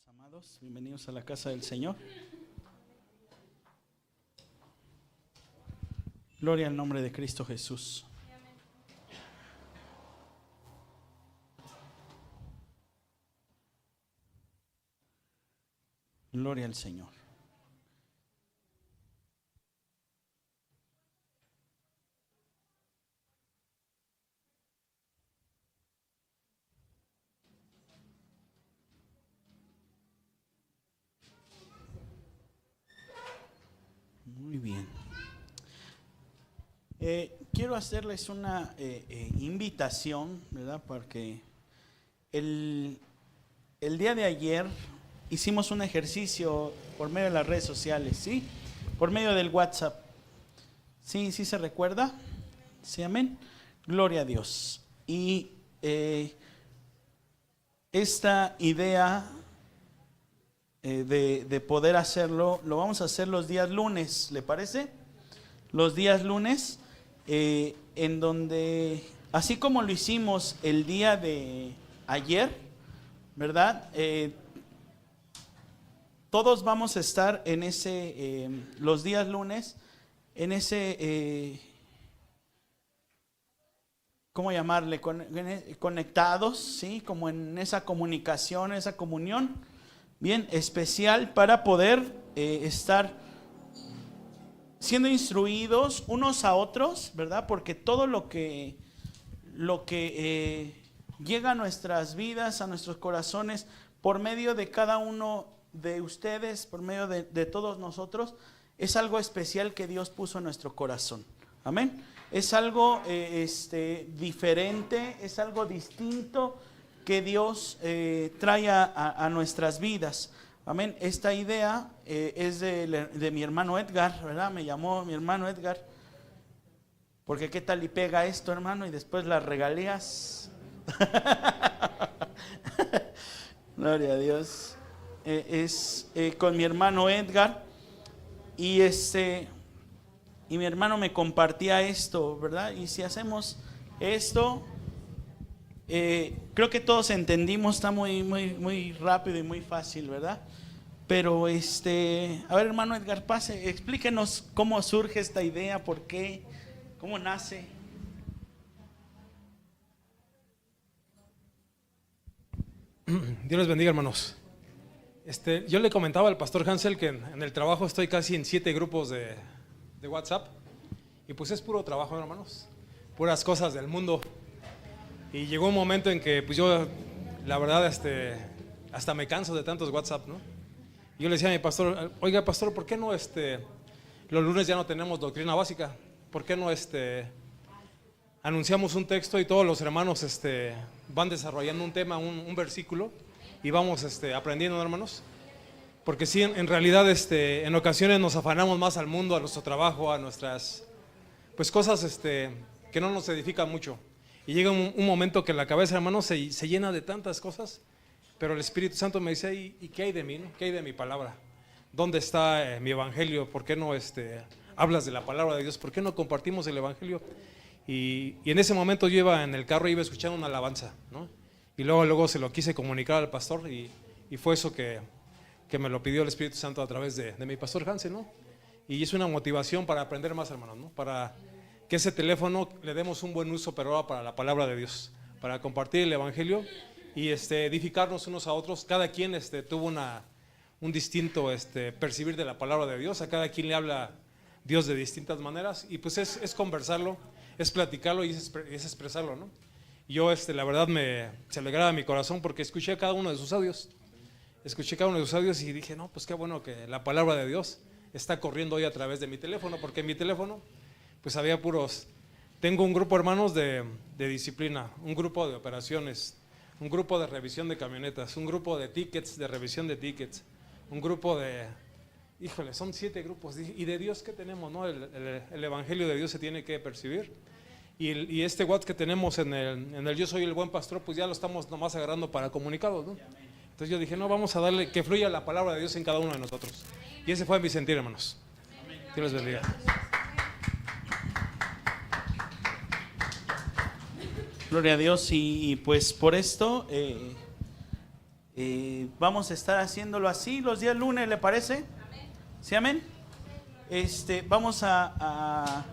Amados, bienvenidos a la casa del Señor. Gloria al nombre de Cristo Jesús. Gloria al Señor. Muy bien. Quiero hacerles una invitación, ¿verdad? Porque el día de ayer hicimos un ejercicio por medio de las redes sociales, ¿sí? Por medio del WhatsApp. ¿Sí se recuerda? ¿Sí, amén? Gloria a Dios. Y esta idea de poder hacerlo, lo vamos a hacer los días lunes, ¿le parece? Los días lunes, en donde, así como lo hicimos el día de ayer, ¿verdad? Todos vamos a estar en ese, los días lunes, en ese, ¿cómo llamarle? Conectados, ¿sí? Como en esa comunicación, esa comunión, bien especial para poder estar siendo instruidos unos a otros, ¿verdad? Porque todo lo que llega a nuestras vidas, a nuestros corazones, por medio de cada uno de ustedes, por medio de todos nosotros, es algo especial que Dios puso en nuestro corazón. Amén. Es algo diferente, es algo distinto que Dios trae a nuestras vidas. Amén. Esta idea es de mi hermano Edgar, ¿verdad? Me llamó mi hermano Edgar. Porque qué tal y pega esto, hermano, y después las regalías. Gloria a Dios. Es con mi hermano Edgar. Y mi hermano me compartía esto, ¿verdad? Y si hacemos esto, creo que todos entendimos, está muy rápido y muy fácil, ¿verdad? Pero a ver, hermano Edgar, pase, explíquenos cómo surge esta idea, por qué, cómo nace. Dios les bendiga, hermanos. Yo le comentaba al pastor Hansel que en el trabajo estoy casi en 7 grupos de WhatsApp, y pues es puro trabajo, hermanos, puras cosas del mundo. Y llegó un momento en que pues yo, la verdad, hasta me canso de tantos WhatsApp, ¿no? Y yo le decía a mi pastor, oiga, pastor, ¿por qué no los lunes ya no tenemos doctrina básica? ¿Por qué no anunciamos un texto y todos los hermanos van desarrollando un tema, un versículo, y vamos aprendiendo, hermanos? Porque sí, en realidad en ocasiones nos afanamos más al mundo, a nuestro trabajo, a nuestras pues cosas que no nos edifican mucho. Y llega un momento que la cabeza, hermanos, se llena de tantas cosas, pero el Espíritu Santo me dice, ¿y qué hay de mí, no? ¿Qué hay de mi palabra? ¿Dónde está mi evangelio? ¿Por qué no hablas de la palabra de Dios? ¿Por qué no compartimos el evangelio? Y en ese momento yo iba en el carro, iba escuchando una alabanza, ¿no? Y luego se lo quise comunicar al pastor, y fue eso que me lo pidió el Espíritu Santo a través de mi pastor Hansel, ¿no? Y es una motivación para aprender más, hermanos, ¿no? Para que ese teléfono le demos un buen uso, pero ahora para la palabra de Dios, para compartir el evangelio y edificarnos unos a otros. Cada quien tuvo un distinto percibir de la palabra de Dios. A cada quien le habla Dios de distintas maneras, y pues es conversarlo, es platicarlo y es expresarlo, ¿no? Yo la verdad se alegraba mi corazón porque escuché cada uno de sus audios. Y dije, no, pues qué bueno que la palabra de Dios está corriendo hoy a través de mi teléfono, porque en mi teléfono pues había tengo un grupo, hermanos, de disciplina, un grupo de operaciones, un grupo de revisión de camionetas, un grupo de tickets, de revisión de tickets, un grupo híjole, son 7 grupos. Y de Dios, ¿qué tenemos, no? El evangelio de Dios se tiene que percibir. Y este WhatsApp que tenemos en el Yo Soy el Buen Pastor, pues ya lo estamos nomás agarrando para comunicados, ¿no? Entonces yo dije, no, vamos a darle que fluya la palabra de Dios en cada uno de nosotros. Y ese fue mi sentir, hermanos. Dios les bendiga. Gloria a Dios. Y pues por esto Vamos a estar haciéndolo así los días lunes, ¿le parece? ¿Sí, amén? Vamos a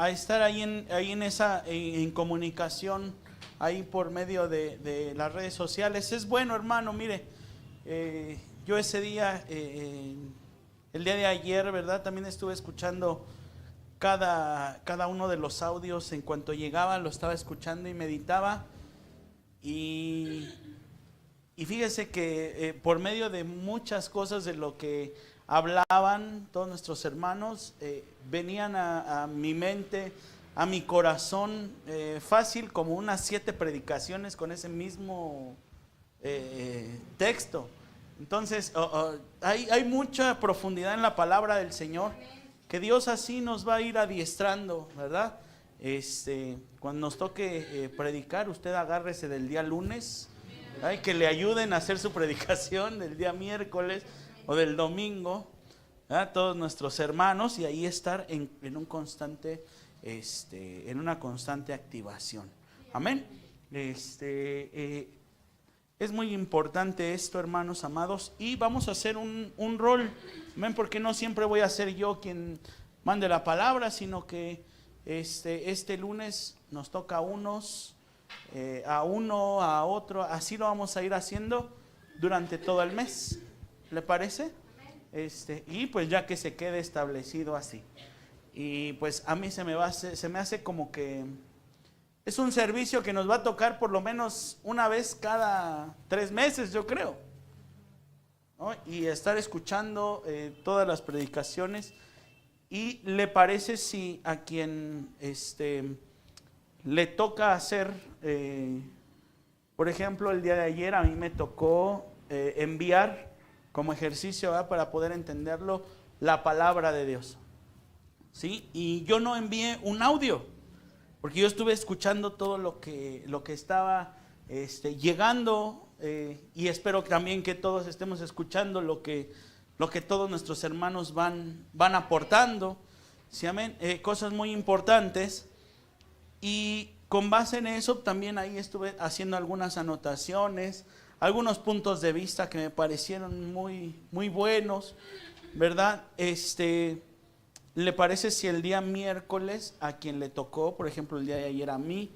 estar ahí en comunicación, ahí por medio de las redes sociales. Es bueno, hermano, mire, yo ese día, el día de ayer, ¿verdad? También estuve escuchando cada uno de los audios. En cuanto llegaba, lo estaba escuchando y meditaba. Y fíjese que por medio de muchas cosas de lo que hablaban todos nuestros hermanos, venían a mi mente, a mi corazón, fácil como unas 7 predicaciones con ese mismo texto. Entonces, hay mucha profundidad en la palabra del Señor, que Dios así nos va a ir adiestrando, ¿verdad? Cuando nos toque predicar, usted agárrese del día lunes, que le ayuden a hacer su predicación del día miércoles o del domingo, ¿verdad? Todos nuestros hermanos, y ahí estar en un constante, en una constante activación. Amén. Es muy importante esto, hermanos amados, y vamos a hacer un rol. Amén, porque no siempre voy a ser yo quien mande la palabra, sino que este lunes nos toca a unos, a uno, a otro. Así lo vamos a ir haciendo durante todo el mes. ¿Le parece? Y pues ya que se quede establecido así. Y pues a mí se me hace como que es un servicio que nos va a tocar por lo menos una vez cada 3 meses, yo creo, ¿no? Y estar escuchando todas las predicaciones. ¿Y le parece si a quien le toca hacer, por ejemplo, el día de ayer a mí me tocó enviar como ejercicio, ¿verdad?, para poder entenderlo, la palabra de Dios, ¿sí? Y yo no envié un audio, porque yo estuve escuchando todo lo que estaba llegando, y espero también que todos estemos escuchando lo que todos nuestros hermanos van aportando. ¿Sí, amén? Cosas muy importantes. Y con base en eso también ahí estuve haciendo algunas anotaciones, algunos puntos de vista que me parecieron muy, muy buenos, ¿verdad? ¿Le parece si el día miércoles a quien le tocó, por ejemplo el día de ayer a mí,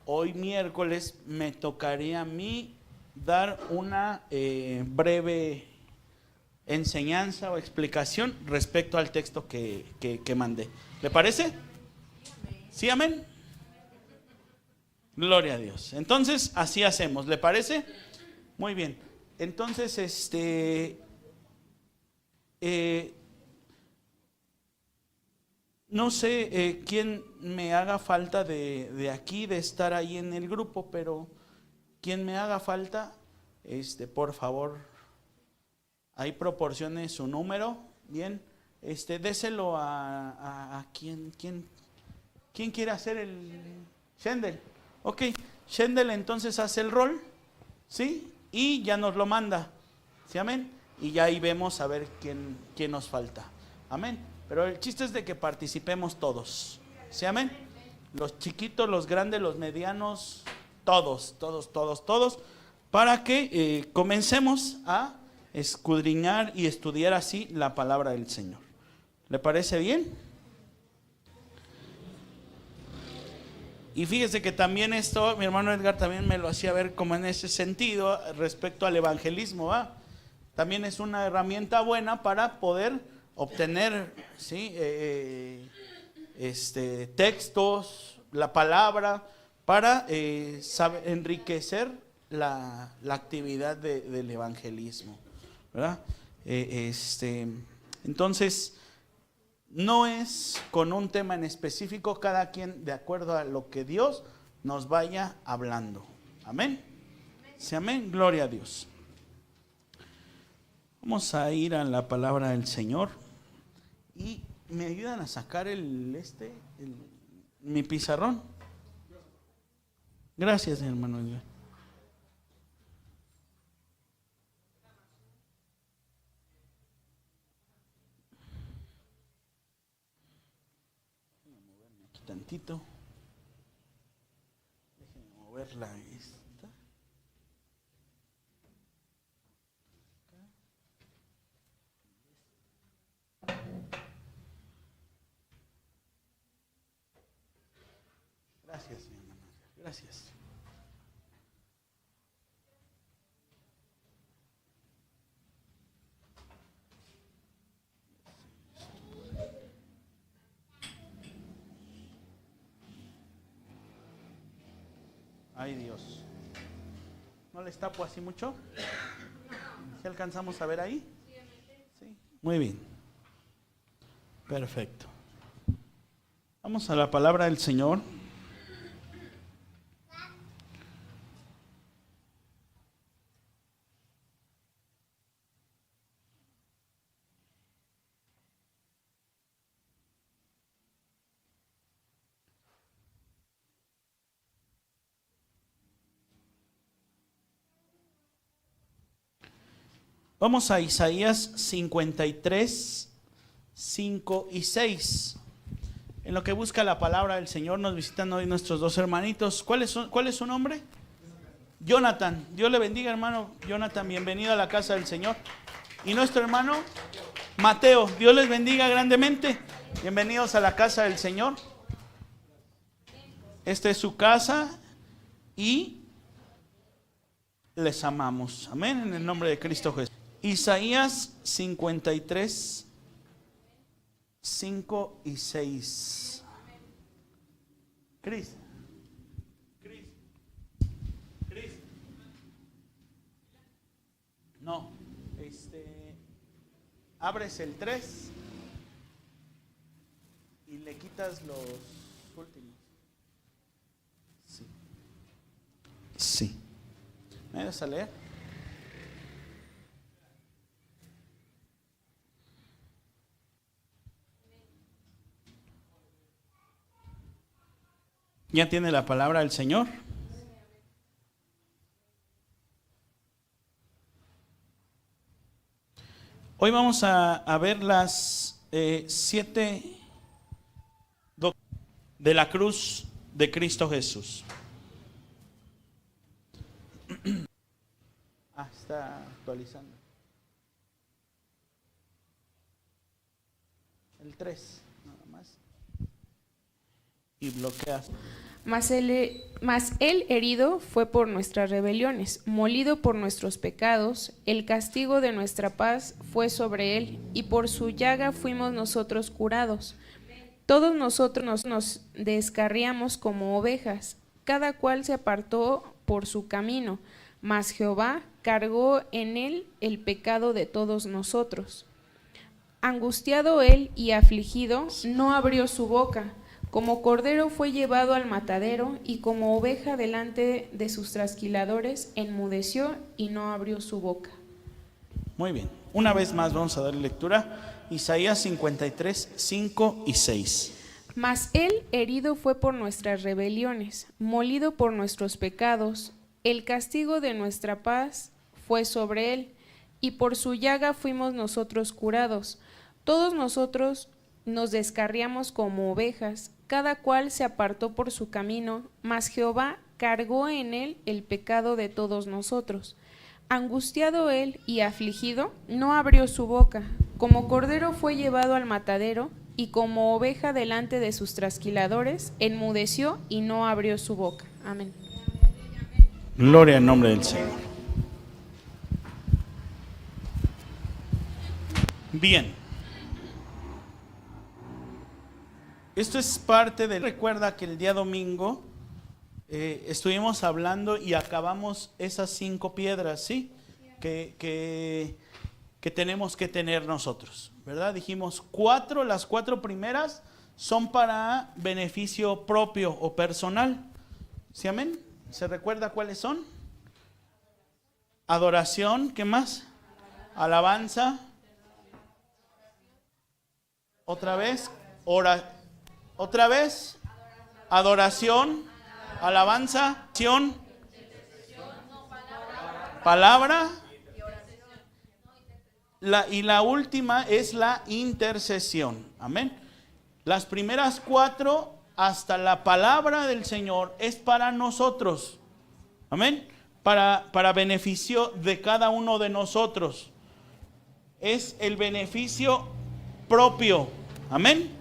hoy miércoles me tocaría a mí dar una breve enseñanza o explicación respecto al texto que mandé? ¿Le parece? ¿Sí, amén? Gloria a Dios. Entonces así hacemos, ¿le parece? Muy bien. Entonces no sé quién me haga falta de aquí, de estar ahí en el grupo, pero quien me haga falta, por favor, ahí proporcione su número. Bien, déselo a quien quiere hacer el Shendel. Ok, Shendel entonces hace el rol, ¿sí? Y ya nos lo manda, ¿sí? Amén. Y ya ahí vemos a ver quién nos falta. Amén. Pero el chiste es de que participemos todos, ¿sí? Amén. Los chiquitos, los grandes, los medianos, todos, para que comencemos a escudriñar y estudiar así la palabra del Señor. ¿Le parece bien? Y fíjese que también esto, mi hermano Edgar también me lo hacía ver como en ese sentido respecto al evangelismo, ¿va? También es una herramienta buena para poder obtener, ¿sí?, textos, la palabra, para enriquecer la actividad del evangelismo, ¿verdad? Entonces, no es con un tema en específico, cada quien de acuerdo a lo que Dios nos vaya hablando. Amén. Sí, amén. Gloria a Dios. Vamos a ir a la palabra del Señor. Y me ayudan a sacar mi pizarrón. Gracias, hermano. Tantito. Déjenme moverla esta. Gracias, mi hermana. Gracias. Ay, Dios. ¿No les tapo así mucho? ¿Sí alcanzamos a ver ahí? Sí. Muy bien. Perfecto. Vamos a la palabra del Señor. Vamos a Isaías 53, 5 y 6. En lo que busca la palabra del Señor nos visitan hoy nuestros dos hermanitos. ¿Cuál es su nombre? Jonathan. Dios le bendiga, hermano Jonathan. Bienvenido a la casa del Señor. Y nuestro hermano Mateo. Dios les bendiga grandemente. Bienvenidos a la casa del Señor. Esta es su casa y les amamos. Amén. En el nombre de Cristo Jesús. Isaías 53, 5 y 6. Cris. No. Abres el 3 y le quitas los últimos. Sí. Sí. ¿Me ayudas a leer? ¿Ya tiene la palabra del Señor? Hoy vamos a ver las 7 de la cruz de Cristo Jesús. Está actualizando. El 3, nada más. Y bloqueas. Mas él herido fue por nuestras rebeliones, molido por nuestros pecados, el castigo de nuestra paz fue sobre él, y por su llaga fuimos nosotros curados. Todos nosotros nos descarriamos como ovejas, cada cual se apartó por su camino, mas Jehová cargó en él el pecado de todos nosotros. Angustiado él y afligido, no abrió su boca. Como cordero fue llevado al matadero, y como oveja delante de sus trasquiladores, enmudeció y no abrió su boca. Muy bien. Una vez más vamos a darle lectura. Isaías 53, 5 y 6. Mas él herido fue por nuestras rebeliones, molido por nuestros pecados. El castigo de nuestra paz fue sobre él, y por su llaga fuimos nosotros curados. Todos nosotros nos descarriamos como ovejas, cada cual se apartó por su camino, mas Jehová cargó en él el pecado de todos nosotros. Angustiado él y afligido, no abrió su boca. Como cordero fue llevado al matadero, y como oveja delante de sus trasquiladores, enmudeció y no abrió su boca. Amén. Gloria al nombre del Señor. Bien. Esto es parte de... Recuerda que el día domingo estuvimos hablando y acabamos esas 5 piedras, ¿sí? Que tenemos que tener nosotros, ¿verdad? Dijimos las 4 primeras son para beneficio propio o personal. ¿Sí, amén? ¿Se recuerda cuáles son? Adoración, ¿qué más? Alabanza. Otra vez, adoración, alabanza, acción, palabra. Y la última es la intercesión. Amén. Las primeras 4 hasta la palabra del Señor es para nosotros. Amén. Para beneficio de cada uno de nosotros. Es el beneficio propio. Amén.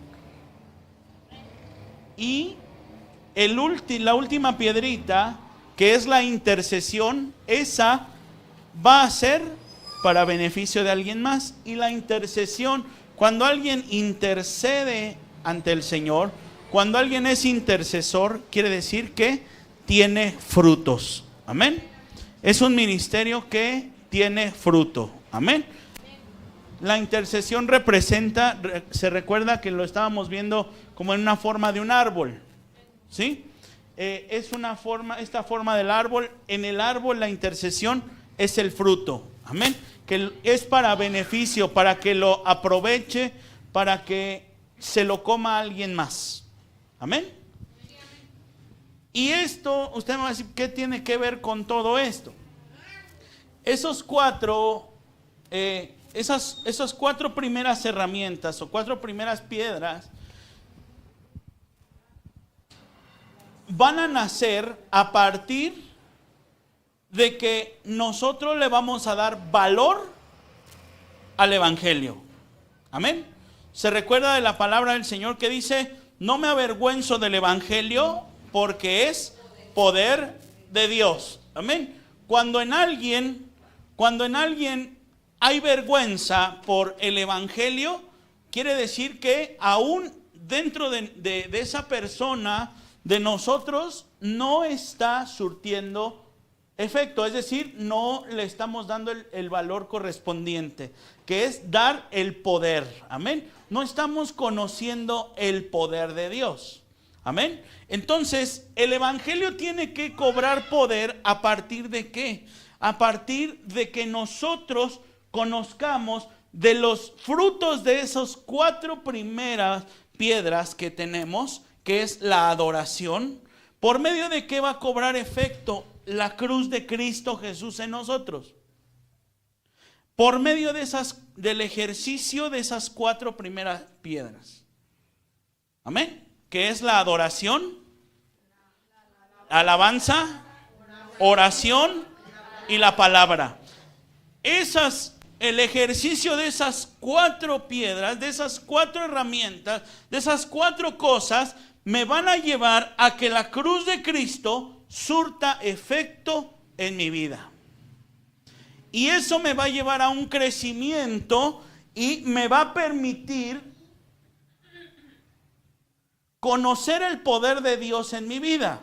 Y la última piedrita, que es la intercesión, esa va a ser para beneficio de alguien más. Y la intercesión, cuando alguien intercede ante el Señor, cuando alguien es intercesor, quiere decir que tiene frutos. Amén. Es un ministerio que tiene fruto. Amén. La intercesión representa, se recuerda que lo estábamos viendo como en una forma de un árbol, ¿sí? Es una forma, esta forma del árbol. En el árbol la intercesión es el fruto, amén, que es para beneficio, para que lo aproveche, para que se lo coma alguien más, amén. Y esto, usted me va a decir, ¿qué tiene que ver con todo esto? Esas cuatro primeras herramientas o 4 primeras piedras van a nacer a partir de que nosotros le vamos a dar valor al Evangelio. Amén. Se recuerda de la palabra del Señor que dice: no me avergüenzo del Evangelio porque es poder de Dios. Amén. Cuando en alguien hay vergüenza por el Evangelio, quiere decir que aún dentro de esa persona, de nosotros, no está surtiendo efecto. Es decir, no le estamos dando el valor correspondiente, que es dar el poder. Amén. No estamos conociendo el poder de Dios. Amén. Entonces, el Evangelio tiene que cobrar poder ¿a partir de qué? A partir de que nosotros conozcamos de los frutos de esas 4 primeras piedras que tenemos, que es la adoración. ¿Por medio de qué va a cobrar efecto la cruz de Cristo Jesús en nosotros? Por medio del ejercicio de esas 4 primeras piedras. Amén. Que es la adoración, alabanza, oración y la palabra. El ejercicio de esas 4 piedras, de esas 4 herramientas, de esas 4 cosas, me van a llevar a que la cruz de Cristo surta efecto en mi vida. Y eso me va a llevar a un crecimiento y me va a permitir conocer el poder de Dios en mi vida.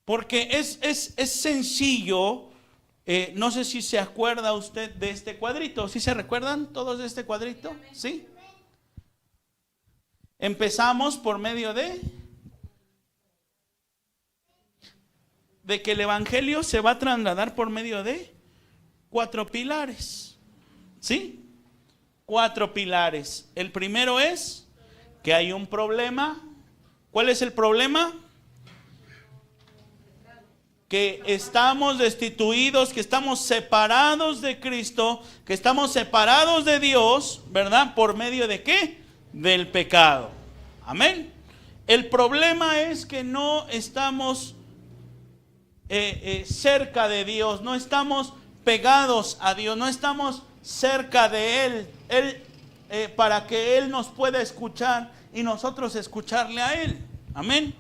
Porque es sencillo. No sé si se acuerda usted de este cuadrito. ¿Sí se recuerdan todos de este cuadrito? ¿Sí? Empezamos por medio de que el Evangelio se va a trasladar por medio de 4 pilares. ¿Sí? 4 pilares. El primero es que hay un problema. ¿Cuál es el problema? Que estamos destituidos, que estamos separados de Cristo, que estamos separados de Dios, ¿verdad? ¿Por medio de qué? Del pecado. Amén. El problema es que no estamos cerca de Dios, no estamos pegados a Dios, no estamos cerca de Él, para que Él nos pueda escuchar y nosotros escucharle a Él. Amén.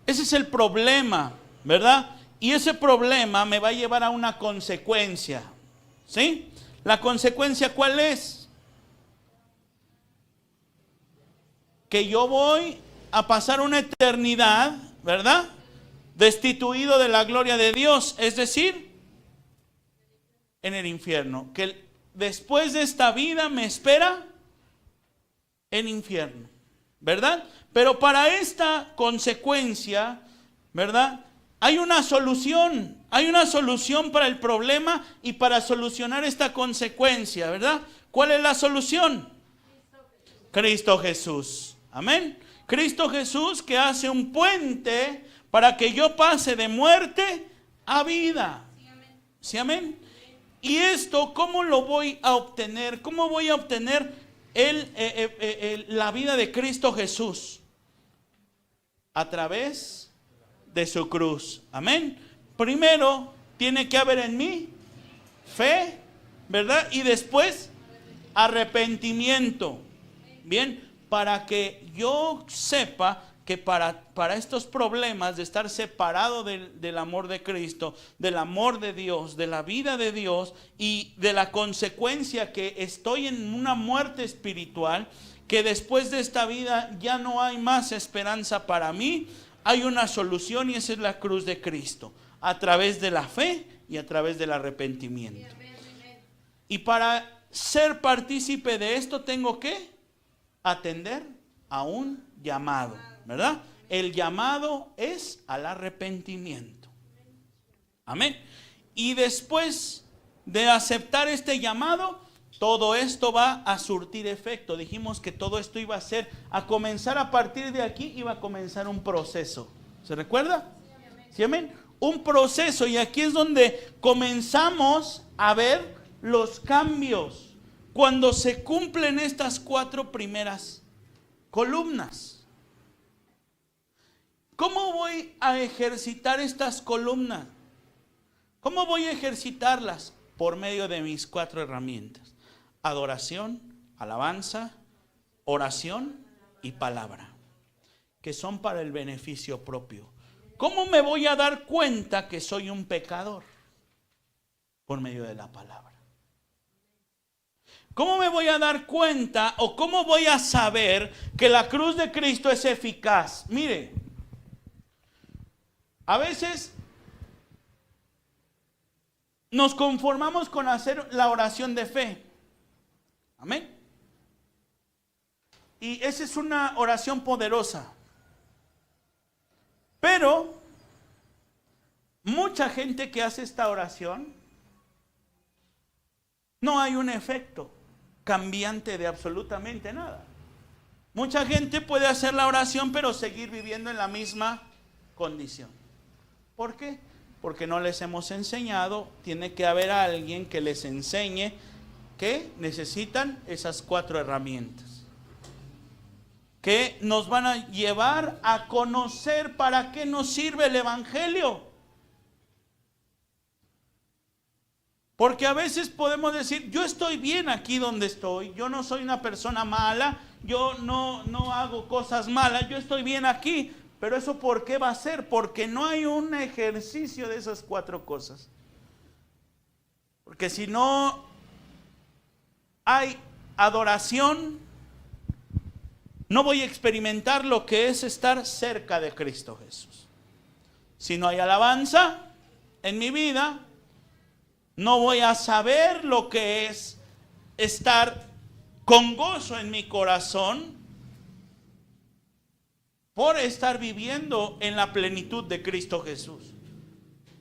Ese es el problema, ¿verdad? Y ese problema me va a llevar a una consecuencia. ¿Sí? ¿La consecuencia cuál es? Que yo voy a pasar una eternidad, ¿verdad? Destituido de la gloria de Dios, es decir, en el infierno. Que después de esta vida me espera el infierno, ¿verdad? Pero para esta consecuencia, ¿verdad? Hay una solución para el problema y para solucionar esta consecuencia, ¿verdad? ¿Cuál es la solución? Cristo Jesús. Amén. Cristo Jesús, que hace un puente para que yo pase de muerte a vida. ¿Sí, amén? Y esto, ¿cómo lo voy a obtener? ¿Cómo voy a obtener la vida de Cristo Jesús? A través de su cruz. Amén. Primero tiene que haber en mí fe, ¿verdad? Y después arrepentimiento. Bien, para que yo sepa que para estos problemas de estar separado del amor de Cristo, del amor de Dios, de la vida de Dios y de la consecuencia que estoy en una muerte espiritual, que después de esta vida ya no hay más esperanza para mí, hay una solución y esa es la cruz de Cristo, a través de la fe y a través del arrepentimiento. Y para ser partícipe de esto tengo que atender a un llamado, ¿verdad? El llamado es al arrepentimiento. Amén. Y después de aceptar este llamado, todo esto va a surtir efecto. Dijimos que todo esto iba a comenzar a partir de aquí, iba a comenzar un proceso. ¿Se recuerda? ¿Sí, amén? Un proceso, y aquí es donde comenzamos a ver los cambios. Cuando se cumplen estas 4 primeras columnas. ¿Cómo voy a ejercitar estas columnas? ¿Cómo voy a ejercitarlas? Por medio de mis 4 herramientas: adoración, alabanza, oración y palabra, que son para el beneficio propio. ¿Cómo me voy a dar cuenta que soy un pecador? Por medio de la palabra. ¿Cómo me voy a dar cuenta o cómo voy a saber que la cruz de Cristo es eficaz? Mire, a veces nos conformamos con hacer la oración de fe. Amén. Y esa es una oración poderosa. Pero mucha gente que hace esta oración, no hay un efecto cambiante de absolutamente nada. Mucha gente puede hacer la oración pero seguir viviendo en la misma condición. ¿Por qué? Porque no les hemos enseñado. Tiene que haber alguien que les enseñe que necesitan esas 4 herramientas, que nos van a llevar a conocer para qué nos sirve el Evangelio. Porque a veces podemos decir, yo estoy bien aquí donde estoy, yo no soy una persona mala, yo no hago cosas malas, yo estoy bien aquí. Pero eso ¿por qué va a ser? Porque no hay un ejercicio de esas 4 cosas. Porque si no hay adoración, no voy a experimentar lo que es estar cerca de Cristo Jesús. Si no hay alabanza en mi vida, no voy a saber lo que es estar con gozo en mi corazón por estar viviendo en la plenitud de Cristo Jesús.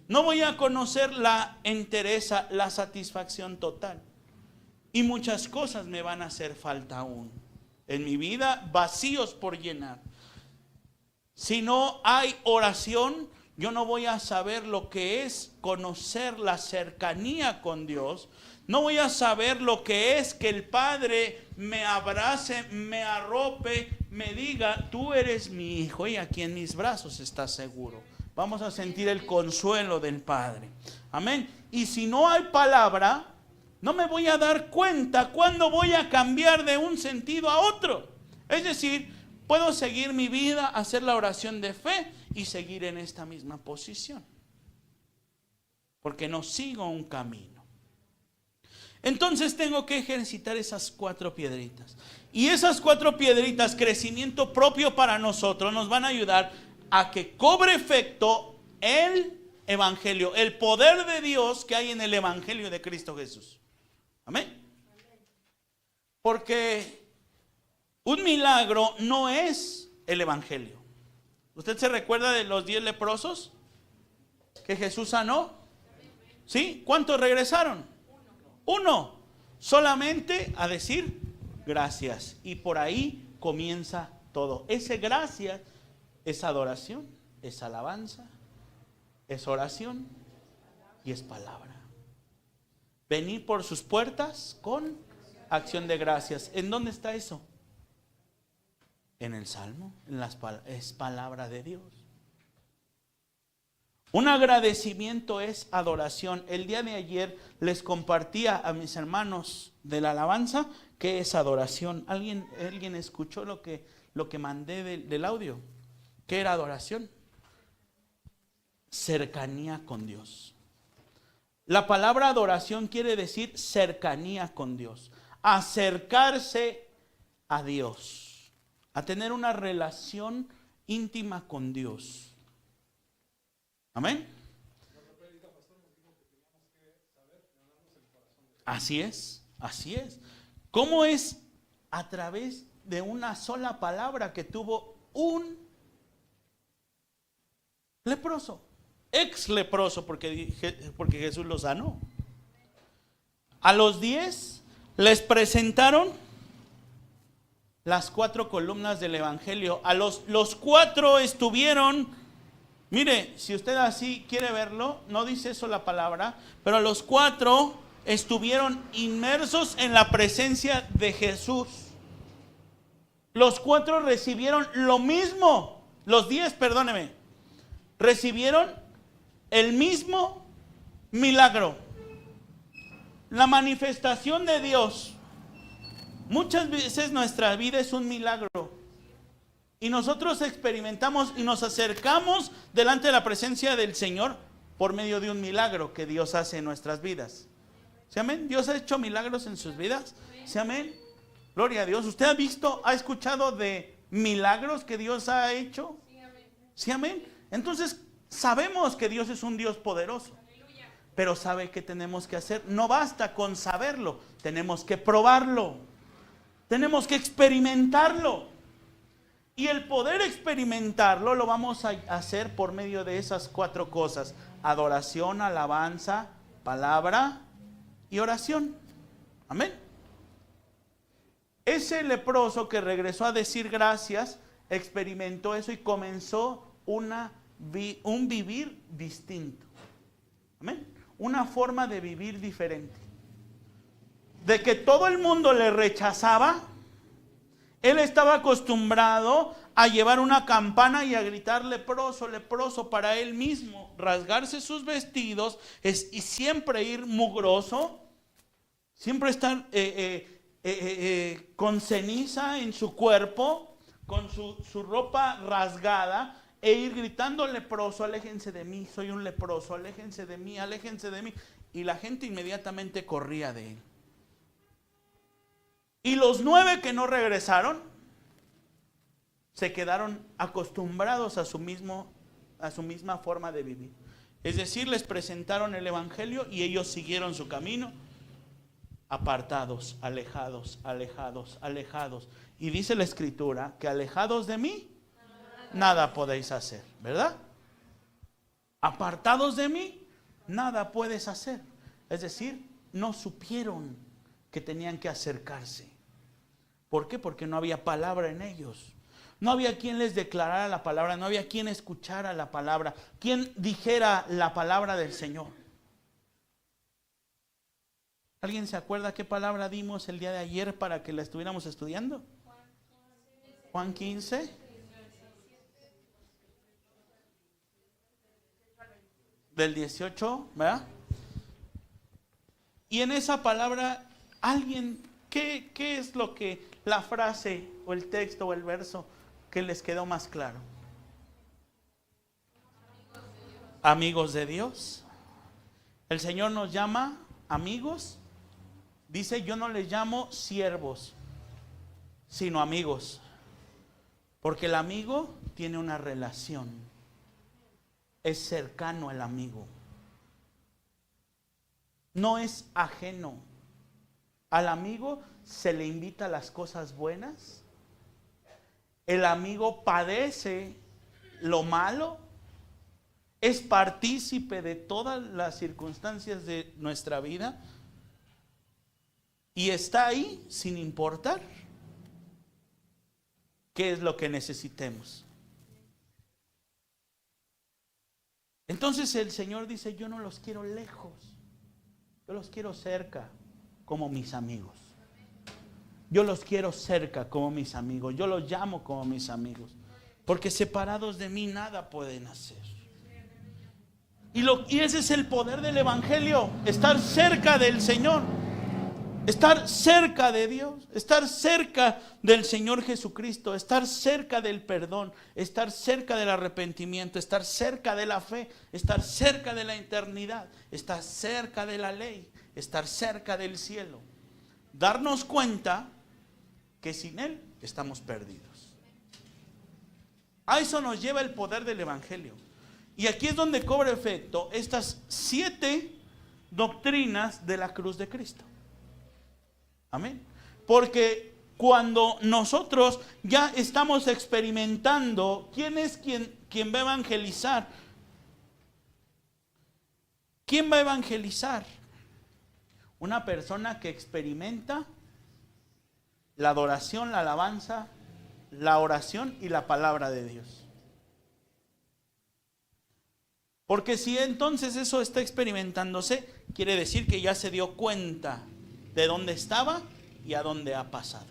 No voy a conocer la entereza, la satisfacción total. Y muchas cosas me van a hacer falta aún en mi vida, vacíos por llenar. Si no hay oración, yo no voy a saber lo que es conocer la cercanía con Dios. No voy a saber lo que es que el Padre me abrace, me arrope, me diga, tú eres mi hijo y aquí en mis brazos estás seguro. Vamos a sentir el consuelo del Padre. Amén. Y si no hay palabra, no me voy a dar cuenta cuándo voy a cambiar de un sentido a otro. Es decir, puedo seguir mi vida, hacer la oración de fe y seguir en esta misma posición, porque no sigo un camino. Entonces tengo que ejercitar esas 4 piedritas. Y esas 4 piedritas, crecimiento propio para nosotros, nos van a ayudar a que cobre efecto el Evangelio, el poder de Dios que hay en el Evangelio de Cristo Jesús. Amén. Porque un milagro no es el Evangelio. ¿Usted se recuerda de los 10 leprosos que Jesús sanó? ¿Sí? ¿Cuántos regresaron? 1. Solamente a decir gracias. Y por ahí comienza todo. Ese gracias es adoración, es alabanza, es oración y es palabra. Venir por sus puertas con acción de gracias. ¿En dónde está eso? En el Salmo, es palabra de Dios. Un agradecimiento es adoración. El día de ayer les compartía a mis hermanos de la alabanza ¿Qué es adoración? ¿Alguien escuchó lo que mandé del audio? ¿Qué era adoración? Cercanía con Dios. La palabra adoración quiere decir cercanía con Dios. Acercarse a Dios. A tener una relación íntima con Dios. Amén. Así es, así es. ¿Cómo es? A través de una sola palabra que tuvo un leproso, ex leproso, porque Jesús lo sanó. A los 10 les presentaron las 4 columnas del Evangelio. A los 4 estuvieron, mire, si usted así quiere verlo, no dice eso la palabra, pero a los 4 estuvieron inmersos en la presencia de Jesús. Los 4 recibieron lo mismo. Los 10, perdóneme, recibieron el mismo milagro. La manifestación de Dios. Muchas veces nuestra vida es un milagro. Y nosotros experimentamos y nos acercamos delante de la presencia del Señor por medio de un milagro que Dios hace en nuestras vidas. ¿Sí, amén? ¿Dios ha hecho milagros en sus vidas? ¿Sí, amén? Gloria a Dios. ¿Usted ha visto, ha escuchado de milagros que Dios ha hecho? ¿Sí, amén? Entonces sabemos que Dios es un Dios poderoso. Pero ¿sabe qué tenemos que hacer? No basta con saberlo, tenemos que probarlo. Tenemos que experimentarlo. Y el poder experimentarlo lo vamos a hacer por medio de esas 4 cosas: adoración, alabanza, palabra y oración. Amén. Ese leproso que regresó a decir gracias, experimentó eso y comenzó un vivir distinto. Amén. Una forma de vivir diferente. De que todo el mundo le rechazaba, él estaba acostumbrado a llevar una campana y a gritar leproso, leproso para él mismo, rasgarse sus vestidos y siempre ir mugroso, siempre estar con ceniza en su cuerpo, con su ropa rasgada, e ir gritando leproso, aléjense de mí, soy un leproso, aléjense de mí, aléjense de mí. Y la gente inmediatamente corría de él. Y los 9 que no regresaron se quedaron acostumbrados a su misma forma de vivir. Es decir, les presentaron el Evangelio y ellos siguieron su camino, apartados, alejados, alejados, alejados. Y dice la Escritura que alejados de mí, nada podéis hacer, ¿verdad? Apartados de mí, nada puedes hacer. Es decir, no supieron que tenían que acercarse. ¿Por qué? Porque no había palabra en ellos. No había quien les declarara la palabra, no había quien escuchara la palabra, quien dijera la palabra del Señor. ¿Alguien se acuerda qué palabra dimos el día de ayer para que la estuviéramos estudiando? Juan 15. Del 18, ¿verdad? Y en esa palabra, alguien, ¿qué es lo que la frase o el texto o el verso que les quedó más claro? Amigos de Dios. El Señor nos llama amigos. Dice, yo no les llamo siervos, sino amigos. Porque el amigo tiene una relación. Es cercano al amigo. No es ajeno. Al amigo se le invita a las cosas buenas. El amigo padece lo malo. Es partícipe de todas las circunstancias de nuestra vida. Y está ahí sin importar qué es lo que necesitemos. Entonces el Señor dice, yo no los quiero lejos, yo los quiero cerca como mis amigos. Yo los quiero cerca como mis amigos, yo los llamo como mis amigos, porque separados de mí nada pueden hacer. Y ese es el poder del Evangelio, estar cerca del Señor. Estar cerca de Dios, estar cerca del Señor Jesucristo, estar cerca del perdón, estar cerca del arrepentimiento, estar cerca de la fe, estar cerca de la eternidad, estar cerca de la ley, estar cerca del cielo. Darnos cuenta que sin Él estamos perdidos. A eso nos lleva el poder del Evangelio. Y aquí es donde cobra efecto estas 7 doctrinas de la cruz de Cristo. Amén. Porque cuando nosotros ya estamos experimentando, ¿quién es quien va a evangelizar? ¿Quién va a evangelizar? Una persona que experimenta la adoración, la alabanza, la oración y la palabra de Dios. Porque si entonces eso está experimentándose, quiere decir que ya se dio cuenta de dónde estaba y a dónde ha pasado.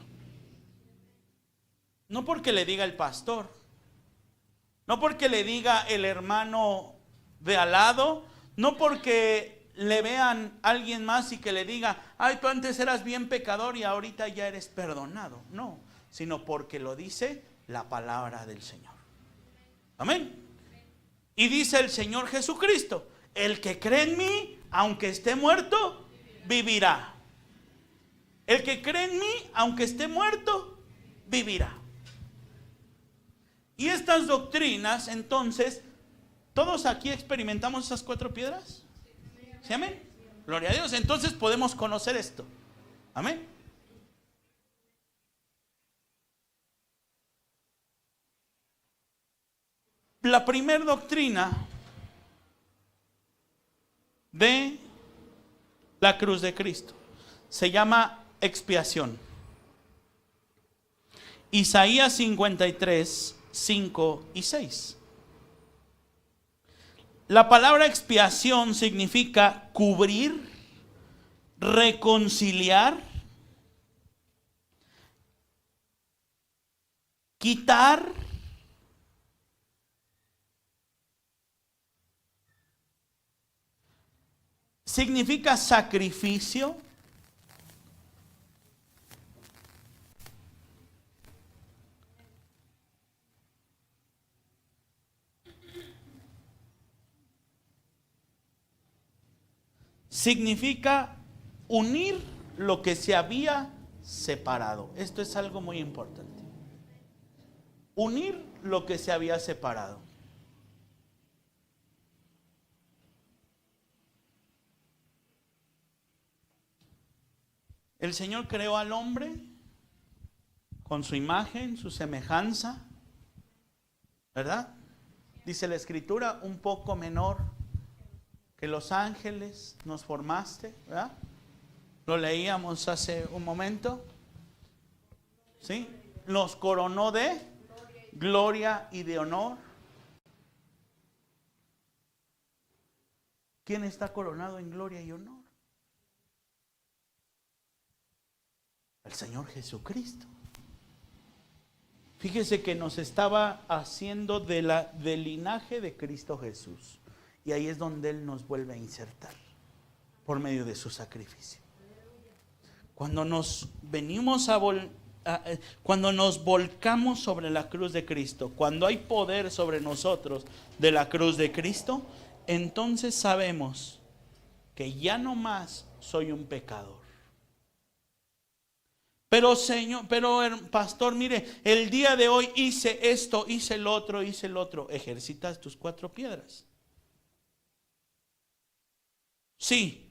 No porque le diga el pastor, no porque le diga el hermano de al lado, no porque le vean a alguien más y que le diga, ay, tú antes eras bien pecador y ahorita ya eres perdonado. No, sino porque lo dice la palabra del Señor. Amén. Y dice el Señor Jesucristo, el que cree en mí, aunque esté muerto, vivirá. El que cree en mí, aunque esté muerto, vivirá. Y estas doctrinas, entonces, ¿todos aquí experimentamos esas 4 piedras? ¿Sí, amén? Gloria a Dios. Entonces podemos conocer esto. Amén. La primera doctrina de la cruz de Cristo se llama expiación. Isaías 53, 5 y 6. La palabra expiación significa cubrir, reconciliar, quitar, significa sacrificio, significa unir lo que se había separado. Esto es algo muy importante. Unir lo que se había separado. El Señor creó al hombre con su imagen, su semejanza, ¿verdad? Dice la Escritura, un poco menor que los ángeles nos formaste, ¿verdad? Lo leíamos hace un momento. ¿Sí? Nos coronó de gloria y de honor. ¿Quién está coronado en gloria y honor? El Señor Jesucristo. Fíjese que nos estaba haciendo del linaje de Cristo Jesús. Y ahí es donde Él nos vuelve a insertar por medio de su sacrificio. Cuando nos venimos cuando nos volcamos sobre la cruz de Cristo, cuando hay poder sobre nosotros de la cruz de Cristo, entonces sabemos que ya no más soy un pecador. Pero Señor, pastor, mire, el día de hoy hice esto, hice el otro. Ejercitas tus 4 piedras. Sí.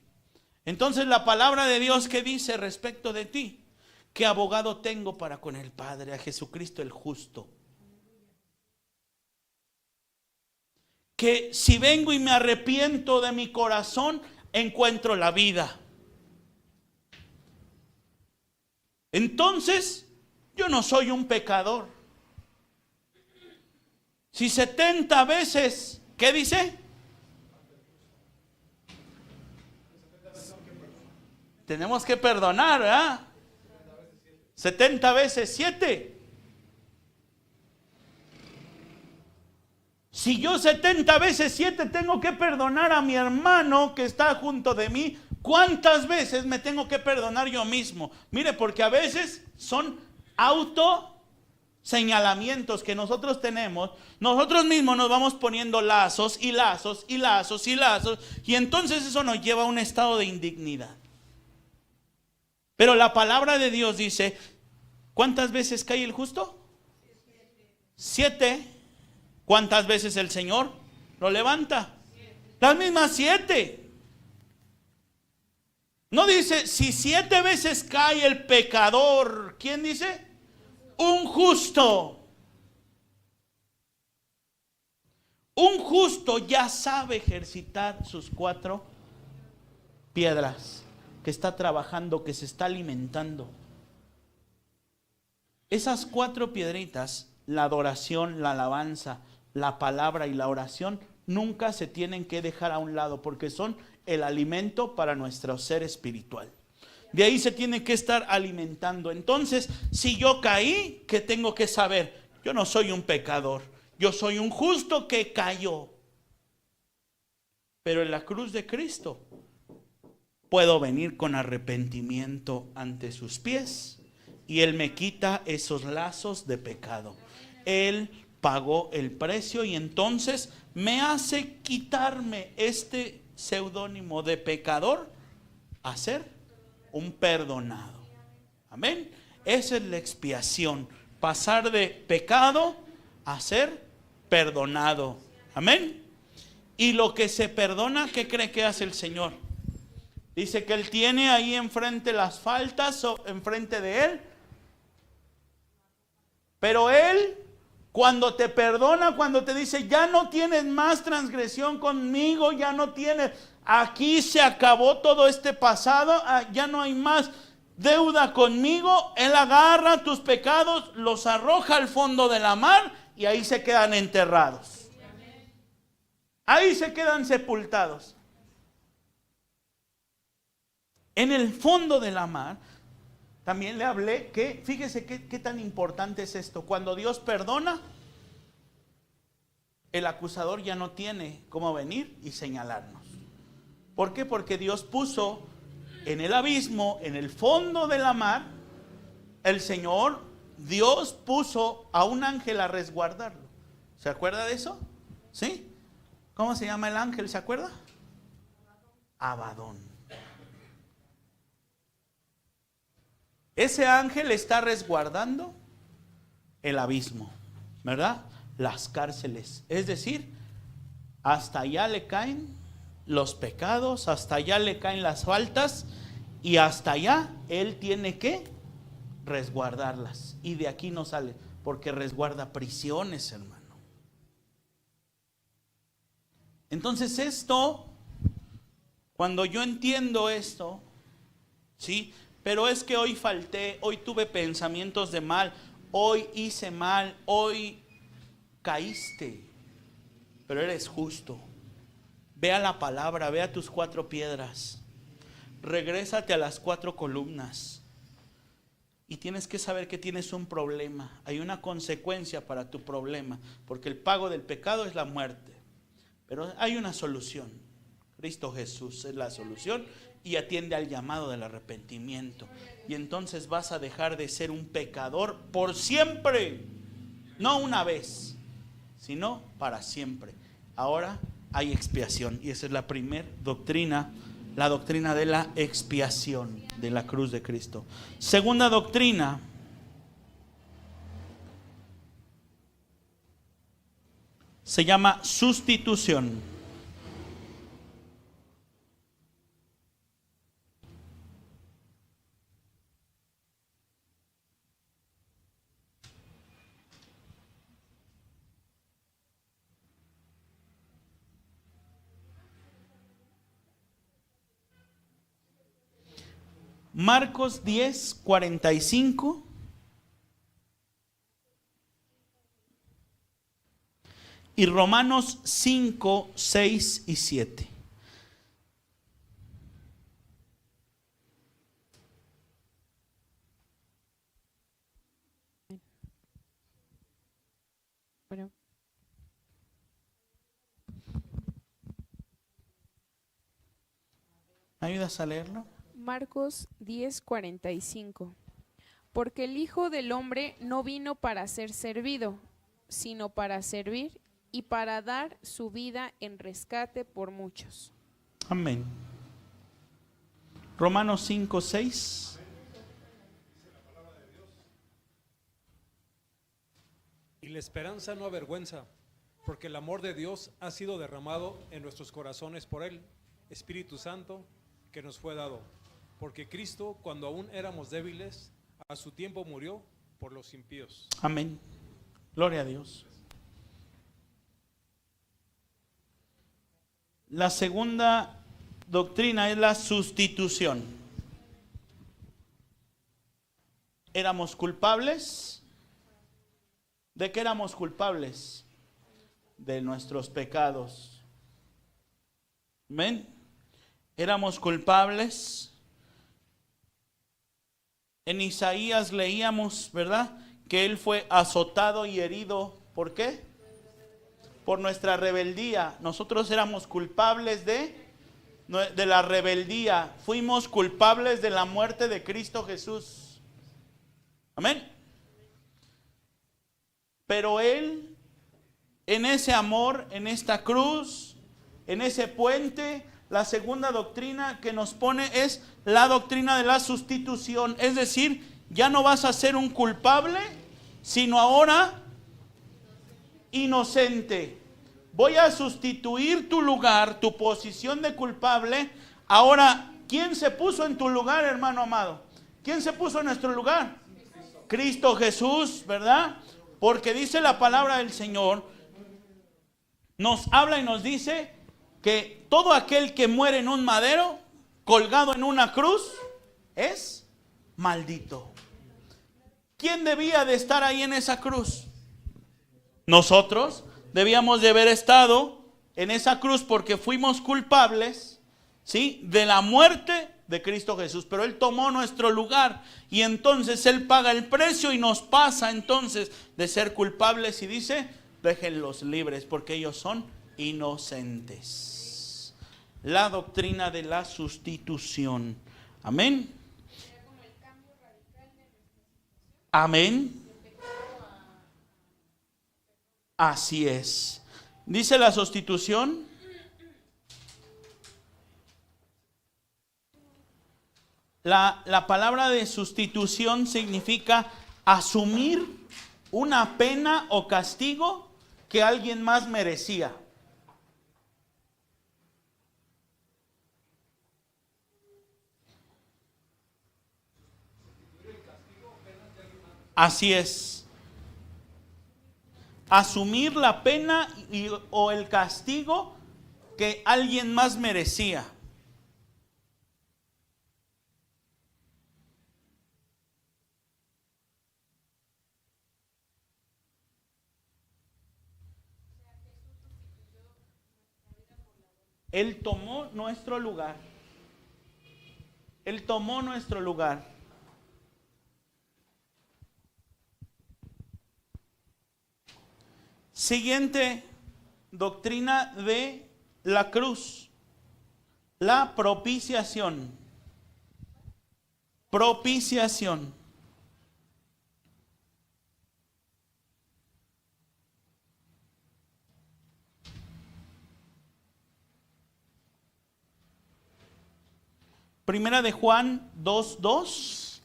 Entonces la palabra de Dios, ¿qué dice respecto de ti? ¿Qué abogado tengo para con el Padre? A Jesucristo el justo. Que si vengo y me arrepiento de mi corazón, encuentro la vida. Entonces, yo no soy un pecador. Si 70 veces, ¿qué dice? Tenemos que perdonar, ¿verdad? 70 veces 7. Si yo 70 veces 7 tengo que perdonar a mi hermano que está junto de mí, ¿Cuántas veces me tengo que perdonar yo mismo? Mire, porque a veces son señalamientos que nosotros tenemos. Nosotros mismos nos vamos poniendo lazos y lazos y lazos y lazos, y entonces eso nos lleva a un estado de indignidad. Pero la palabra de Dios dice, ¿cuántas veces cae el justo? 7. ¿Cuántas veces el Señor lo levanta? Las mismas 7. No dice, si 7 veces cae el pecador, ¿quién dice? Un justo. Un justo ya sabe ejercitar sus 4 piedras, que está trabajando, que se está alimentando. Esas 4 piedritas, la adoración, la alabanza, la palabra y la oración, nunca se tienen que dejar a un lado, porque son el alimento para nuestro ser espiritual. De ahí se tiene que estar alimentando. Entonces, si yo caí, ¿qué tengo que saber? Yo no soy un pecador, yo soy un justo que cayó. Pero en la cruz de Cristo puedo venir con arrepentimiento ante sus pies, y Él me quita esos lazos de pecado. Él pagó el precio, y entonces me hace quitarme este seudónimo de pecador a ser un perdonado. Amén. Esa es la expiación, pasar de pecado a ser perdonado. Amén. Y lo que se perdona, ¿qué cree que hace el Señor? Dice que Él tiene ahí enfrente las faltas, enfrente de Él. Pero Él, cuando te perdona, cuando te dice, ya no tienes más transgresión conmigo, ya no tienes, aquí se acabó todo este pasado, ya no hay más deuda conmigo, Él agarra tus pecados, los arroja al fondo de la mar, y ahí se quedan enterrados. Ahí se quedan sepultados. En el fondo de la mar. También le hablé que, fíjese qué tan importante es esto. Cuando Dios perdona, el acusador ya no tiene cómo venir y señalarnos. ¿Por qué? Porque Dios puso en el abismo, en el fondo de la mar, el Señor, Dios puso a un ángel a resguardarlo. ¿Se acuerda de eso? ¿Sí? ¿Cómo se llama el ángel? ¿Se acuerda? Abadón. Ese ángel está resguardando el abismo, ¿verdad? Las cárceles. Es decir, hasta allá le caen los pecados, hasta allá le caen las faltas, y hasta allá Él tiene que resguardarlas. Y de aquí no sale, porque resguarda prisiones, hermano. Entonces esto, cuando yo entiendo esto, ¿sí? Pero es que hoy falté, hoy tuve pensamientos de mal, hoy hice mal, hoy caíste, pero eres justo. Ve a la palabra, ve a tus 4 piedras, regrésate a las 4 columnas, y tienes que saber que tienes un problema. Hay una consecuencia para tu problema, porque el pago del pecado es la muerte, pero hay una solución. Cristo Jesús es la solución, y atiende al llamado del arrepentimiento. Y entonces vas a dejar de ser un pecador por siempre. No una vez, sino para siempre. Ahora hay expiación, y esa es la primera doctrina, la doctrina de la expiación de la cruz de Cristo. Segunda doctrina, se llama sustitución. Marcos 10:45 y Romanos 5:6 y 7. Bueno. ayudas a leerlo? Marcos 10:45. Porque el Hijo del Hombre no vino para ser servido, sino para servir y para dar su vida en rescate por muchos. Amén. Romanos 5:6. Y la esperanza no avergüenza, porque el amor de Dios ha sido derramado en nuestros corazones por el Espíritu Santo que nos fue dado. Porque Cristo, cuando aún éramos débiles, a su tiempo murió por los impíos. Amén. Gloria a Dios. La segunda doctrina es la sustitución. ¿Éramos culpables? ¿De qué éramos culpables? De nuestros pecados. ¿Ven? Éramos culpables. En Isaías leíamos, ¿verdad?, que Él fue azotado y herido. ¿Por qué? Por nuestra rebeldía. Nosotros éramos culpables de la rebeldía. Fuimos culpables de la muerte de Cristo Jesús. Amén. Pero Él, en ese amor, en esta cruz, en ese puente, la segunda doctrina que nos pone es la doctrina de la sustitución. Es decir, ya no vas a ser un culpable, sino ahora inocente. Voy a sustituir tu lugar, tu posición de culpable. Ahora, ¿quién se puso en tu lugar, hermano amado? ¿Quién se puso en nuestro lugar? Cristo Jesús, ¿verdad? Porque dice la palabra del Señor, nos habla y nos dice que todo aquel que muere en un madero, colgado en una cruz, es maldito. ¿Quién debía de estar ahí en esa cruz? Nosotros debíamos de haber estado en esa cruz porque fuimos culpables, ¿sí?, de la muerte de Cristo Jesús. Pero Él tomó nuestro lugar y entonces Él paga el precio y nos pasa entonces de ser culpables y dice, déjenlos libres porque ellos son inocentes. La doctrina de la sustitución. Amén. Amén. Así es. Dice la sustitución. La palabra de sustitución significa asumir una pena o castigo que alguien más merecía. Así es. Asumir la pena o el castigo que alguien más merecía. Él tomó nuestro lugar. Él tomó nuestro lugar. Siguiente doctrina de la cruz. La propiciación. Propiciación. Primera de Juan 2:2.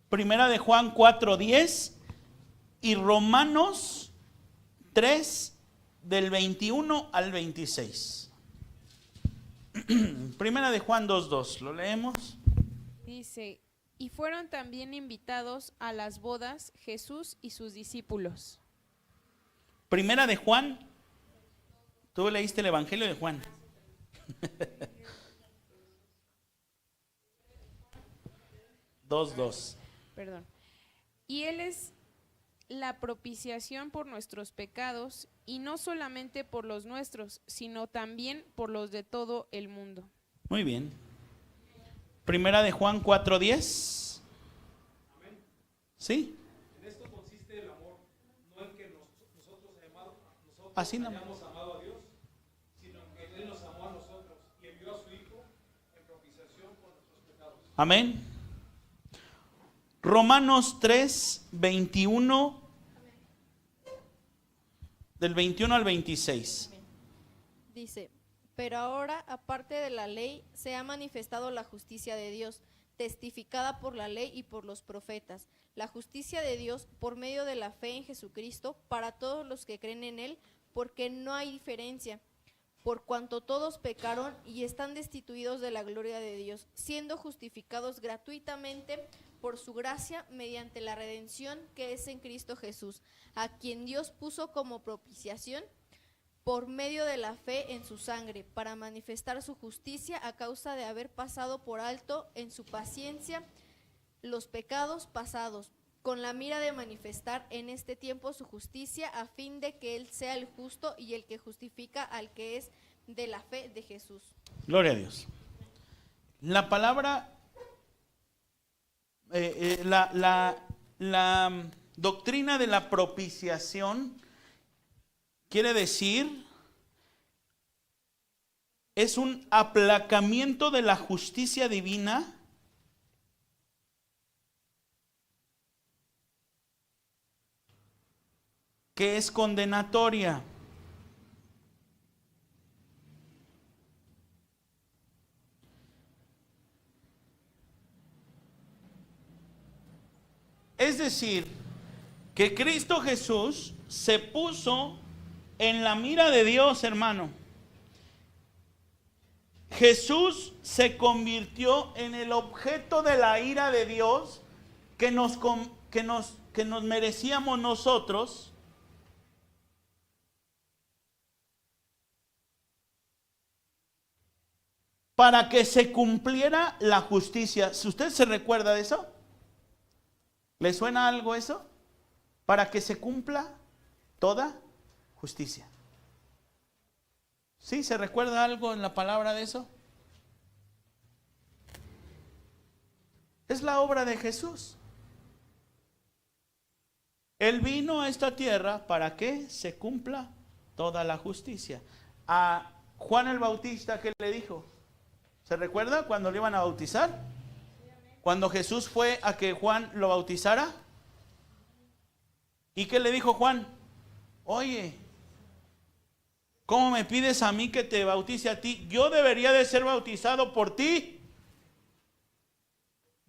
Primera de Juan 4:10 y Romanos 3 del 21 al 26. Primera de Juan 2:2, ¿lo leemos? Dice, y fueron también invitados a las bodas Jesús y sus discípulos. Primera de Juan, tú leíste el Evangelio de Juan. 2:2. Perdón. Y Él es la propiciación por nuestros pecados, y no solamente por los nuestros, sino también por los de todo el mundo. Muy bien. Primera de Juan 4:10. ¿Sí? En esto consiste el amor, Así no. hayamos amado a Dios, sino que Él nos amó a nosotros y envió a su Hijo en propiciación por nuestros pecados. Amén. Romanos 3, 21, del 21 al 26. Dice, pero ahora, aparte de la ley, se ha manifestado la justicia de Dios, testificada por la ley y por los profetas. La justicia de Dios por medio de la fe en Jesucristo para todos los que creen en Él, porque no hay diferencia, por cuanto todos pecaron y están destituidos de la gloria de Dios, siendo justificados gratuitamente por su gracia mediante la redención que es en Cristo Jesús, a quien Dios puso como propiciación por medio de la fe en su sangre, para manifestar su justicia a causa de haber pasado por alto en su paciencia los pecados pasados, con la mira de manifestar en este tiempo su justicia, a fin de que Él sea el justo y el que justifica al que es de la fe de Jesús. Gloria a Dios. La palabra, la doctrina de la propiciación quiere decir, es un aplacamiento de la justicia divina que es condenatoria. Es decir, que Cristo Jesús se puso en la mira de Dios, hermano. Jesús se convirtió en el objeto de la ira de Dios que nos merecíamos nosotros. Para que se cumpliera la justicia. Si usted se recuerda de eso, ¿le suena algo eso? Para que se cumpla toda justicia. ¿Sí? ¿Se recuerda algo en la palabra de eso? Es la obra de Jesús. Él vino a esta tierra para que se cumpla toda la justicia. A Juan el Bautista, ¿qué le dijo? ¿Se recuerda cuando le iban a bautizar? Cuando Jesús fue a que Juan lo bautizara. ¿Y qué le dijo Juan? Oye, ¿cómo me pides a mí que te bautice a ti? Yo debería de ser bautizado por ti.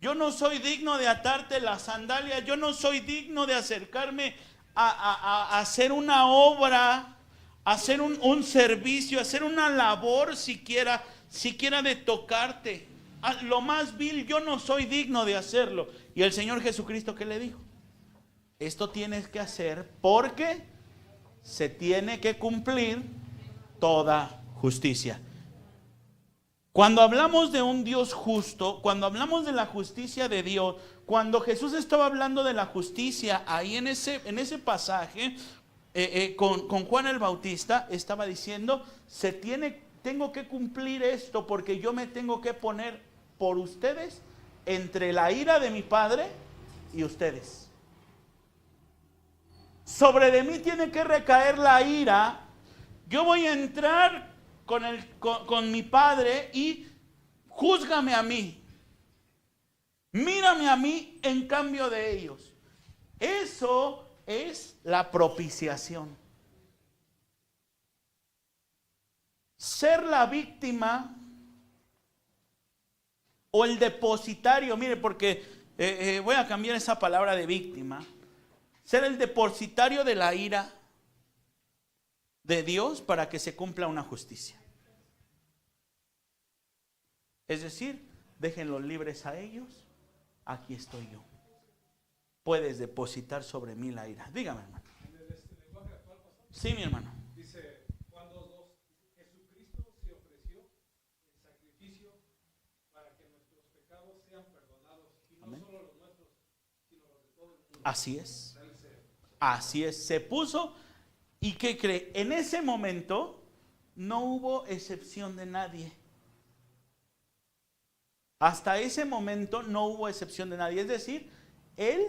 Yo no soy digno de atarte las sandalias. Yo no soy digno de acercarme a hacer una obra, a hacer un servicio, a hacer una labor siquiera de tocarte. Lo más vil, yo no soy digno de hacerlo. Y el Señor Jesucristo, ¿qué le dijo? Esto tienes que hacer porque se tiene que cumplir toda justicia. Cuando hablamos de un Dios justo, cuando hablamos de la justicia de Dios, cuando Jesús estaba hablando de la justicia ahí en ese pasaje con Juan el Bautista, estaba diciendo, tengo que cumplir esto porque yo me tengo que poner por ustedes entre la ira de mi Padre y ustedes. Sobre de mí tiene que recaer la ira. Yo voy a entrar con mi Padre y júzgame a mí. Mírame a mí en cambio de ellos. Eso es la propiciación. Ser la víctima o el depositario, mire, porque voy a cambiar esa palabra de víctima. Ser el depositario de la ira de Dios para que se cumpla una justicia. Es decir, déjenlos libres a ellos, aquí estoy yo. Puedes depositar sobre mí la ira. Dígame, hermano. Sí, mi hermano. Dice Juan 2:2, Jesucristo se ofreció en sacrificio para que nuestros pecados sean perdonados, y no solo los nuestros, sino los de todo el mundo. Así es. Así es. Se puso, ¿y qué cree? En ese momento no hubo excepción de nadie. Hasta ese momento no hubo excepción de nadie. Es decir, Él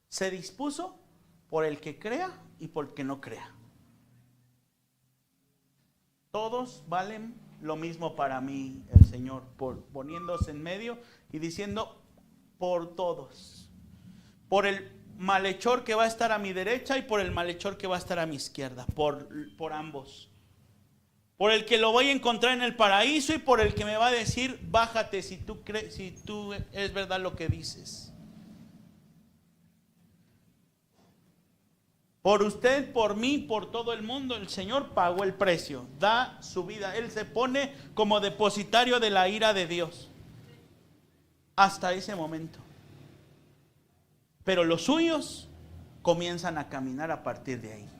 se dispuso por el que crea y por el que no crea. Todos valen lo mismo para mí, el Señor, poniéndose en medio y diciendo por todos. Por el malhechor que va a estar a mi derecha y por el malhechor que va a estar a mi izquierda. Por ambos. Por el que lo voy a encontrar en el paraíso y por el que me va a decir, bájate si tú es verdad lo que dices. Por usted, por mí, por todo el mundo, el Señor pagó el precio, da su vida. Él se pone como depositario de la ira de Dios. Hasta ese momento. Pero los suyos comienzan a caminar a partir de ahí.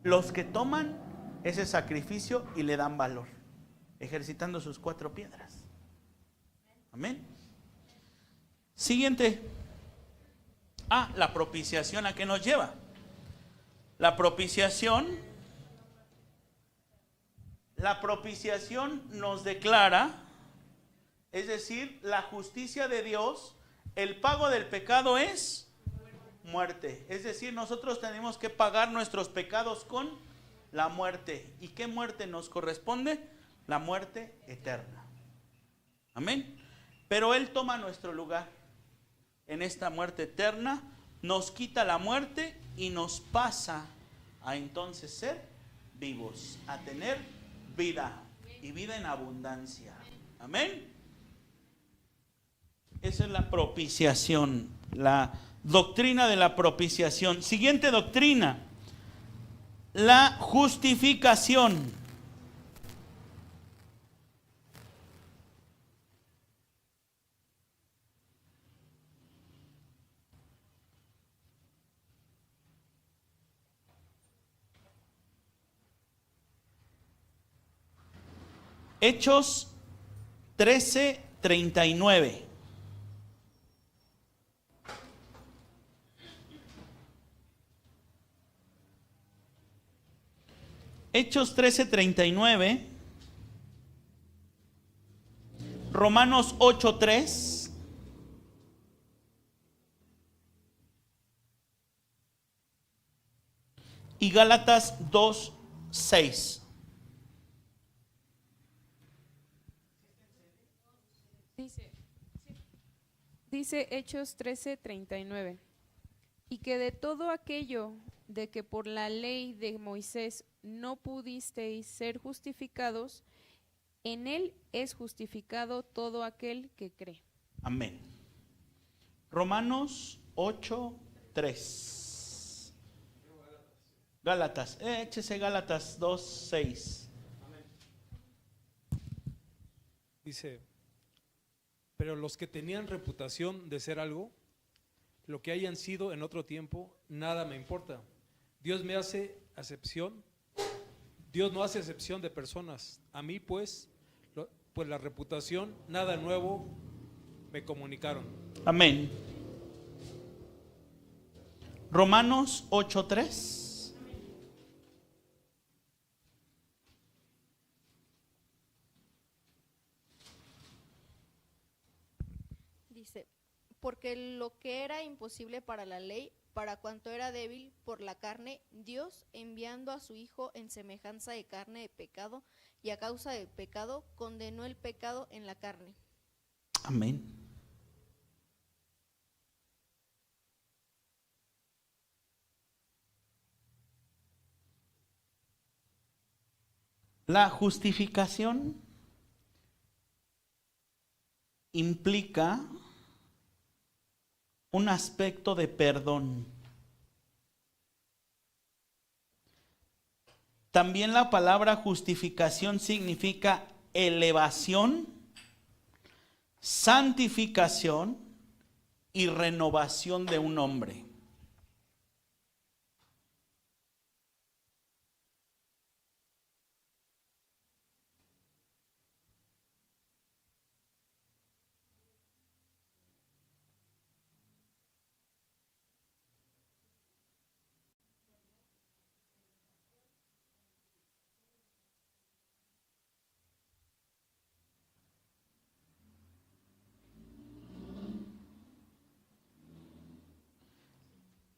Los que toman ese sacrificio y le dan valor, ejercitando sus 4 piedras. Amén. Siguiente. La propiciación, ¿a qué nos lleva? La propiciación nos declara, es decir, la justicia de Dios, el pago del pecado es muerte. Es decir, nosotros tenemos que pagar nuestros pecados con la muerte. ¿Y qué muerte nos corresponde? La muerte eterna. Amén. Pero Él toma nuestro lugar. En esta muerte eterna, nos quita la muerte y nos pasa a entonces ser vivos, a tener vida y vida en abundancia. Amén. Esa es la propiciación, la doctrina de la propiciación. Siguiente doctrina, la justificación. Hechos 13:39. Hechos 13:39. Romanos 8:3. Y Gálatas 2:6. Dice Hechos 13:39, y que de todo aquello de que por la ley de Moisés no pudisteis ser justificados, en él es justificado todo aquel que cree. Amén. Romanos 8:3. Gálatas, échese Gálatas 2:6. Dice: pero los que tenían reputación de ser algo, lo que hayan sido en otro tiempo, nada me importa. Dios no hace acepción de personas. A mí pues la reputación, nada nuevo me comunicaron. Amén. Romanos 8:3. Dice, porque lo que era imposible para la ley, para cuanto era débil por la carne, Dios, enviando a su Hijo en semejanza de carne de pecado, y a causa del pecado, condenó el pecado en la carne. Amén. La justificación implica un aspecto de perdón. También la palabra justificación significa elevación, santificación y renovación de un hombre.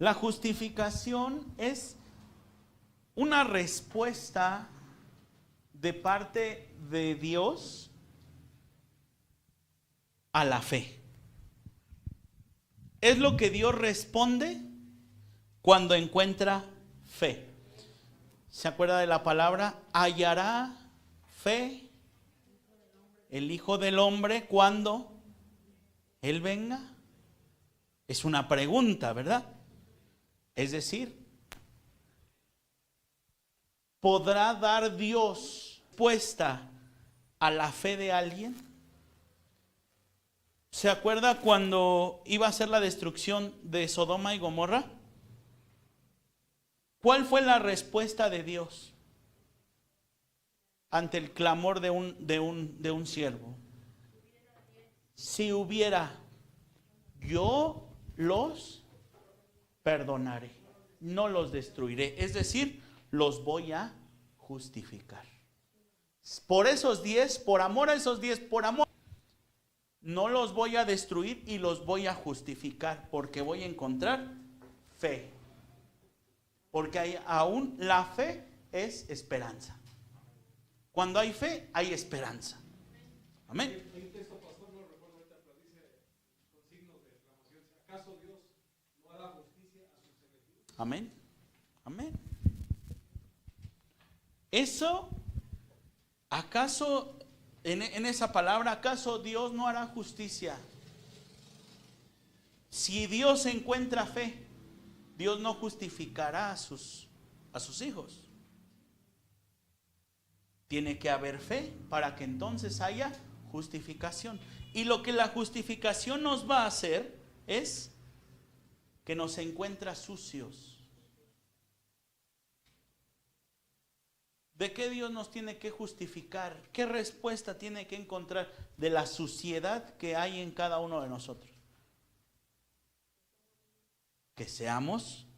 La justificación es una respuesta de parte de Dios a la fe. Es lo que Dios responde cuando encuentra fe. ¿Se acuerda de la palabra? Hallará fe el Hijo del Hombre cuando Él venga. Es una pregunta, ¿verdad? Es decir, ¿podrá dar Dios respuesta a la fe de alguien? ¿Se acuerda cuando iba a ser la destrucción de Sodoma y Gomorra? ¿Cuál fue la respuesta de Dios ante el clamor de un siervo? Si hubiera, yo los perdonaré, no los destruiré. Es decir, los voy a justificar. Por esos 10, por amor a esos 10, por amor, no los voy a destruir y los voy a justificar, porque voy a encontrar fe. Porque aún la fe es esperanza. Cuando hay fe, hay esperanza. Amén. Hay un texto, pastor, no lo recuerdo ahorita, pero dice con signos de exclamación: ¿acaso Dios no hará justicia a sus elegidos? Amén. Amén. Eso, ¿acaso en esa palabra, acaso Dios no hará justicia? Si Dios encuentra fe, Dios no justificará a sus hijos. Tiene que haber fe para que entonces haya justificación. Y lo que la justificación nos va a hacer es que nos encuentra sucios. ¿De qué Dios nos tiene que justificar? ¿Qué respuesta tiene que encontrar de la suciedad que hay en cada uno de nosotros? Que seamos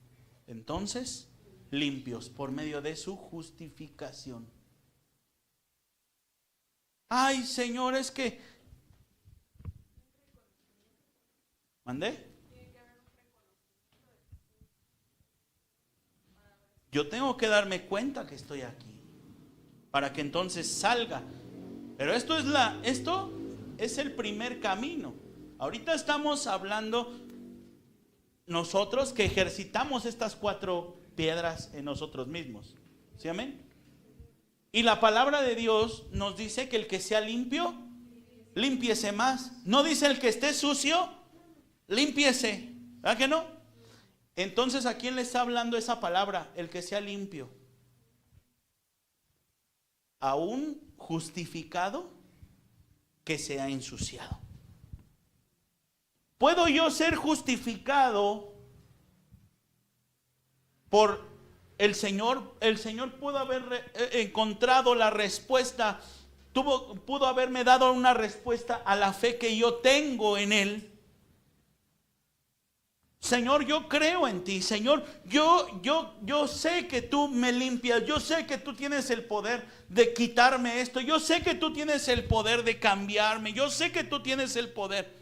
entonces limpios por medio de su justificación. Ay, Señor, es que... ¿Mandé? Yo tengo que darme cuenta que estoy aquí, para que entonces salga. Pero esto es el primer camino. Ahorita estamos hablando nosotros que ejercitamos estas 4 piedras en nosotros mismos. ¿Sí, amén? Y la palabra de Dios nos dice que el que sea limpio, límpiese más. No dice el que esté sucio, límpiese. ¿Verdad que no? Entonces, ¿a quién le está hablando esa palabra? El que sea limpio. A un justificado que se ha ensuciado. ¿Puedo yo ser justificado por el Señor? El Señor pudo haber encontrado la respuesta, pudo haberme dado una respuesta a la fe que yo tengo en Él. Señor, yo creo en ti. Señor, yo sé que tú me limpias. Yo sé que tú tienes el poder de quitarme esto. Yo sé que tú tienes el poder de cambiarme. Yo sé que tú tienes el poder.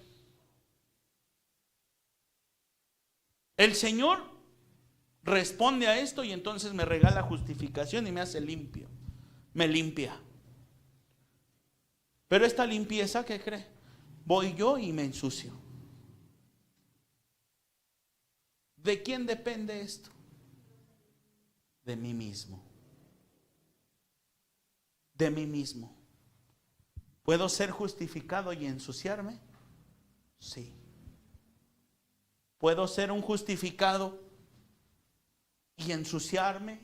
El Señor responde a esto y entonces me regala justificación y me hace limpio. Me limpia. Pero esta limpieza, ¿qué cree? Voy yo y me ensucio. ¿De quién depende esto? De mí mismo. De mí mismo. ¿Puedo ser justificado y ensuciarme? Sí. ¿Puedo ser un justificado y ensuciarme?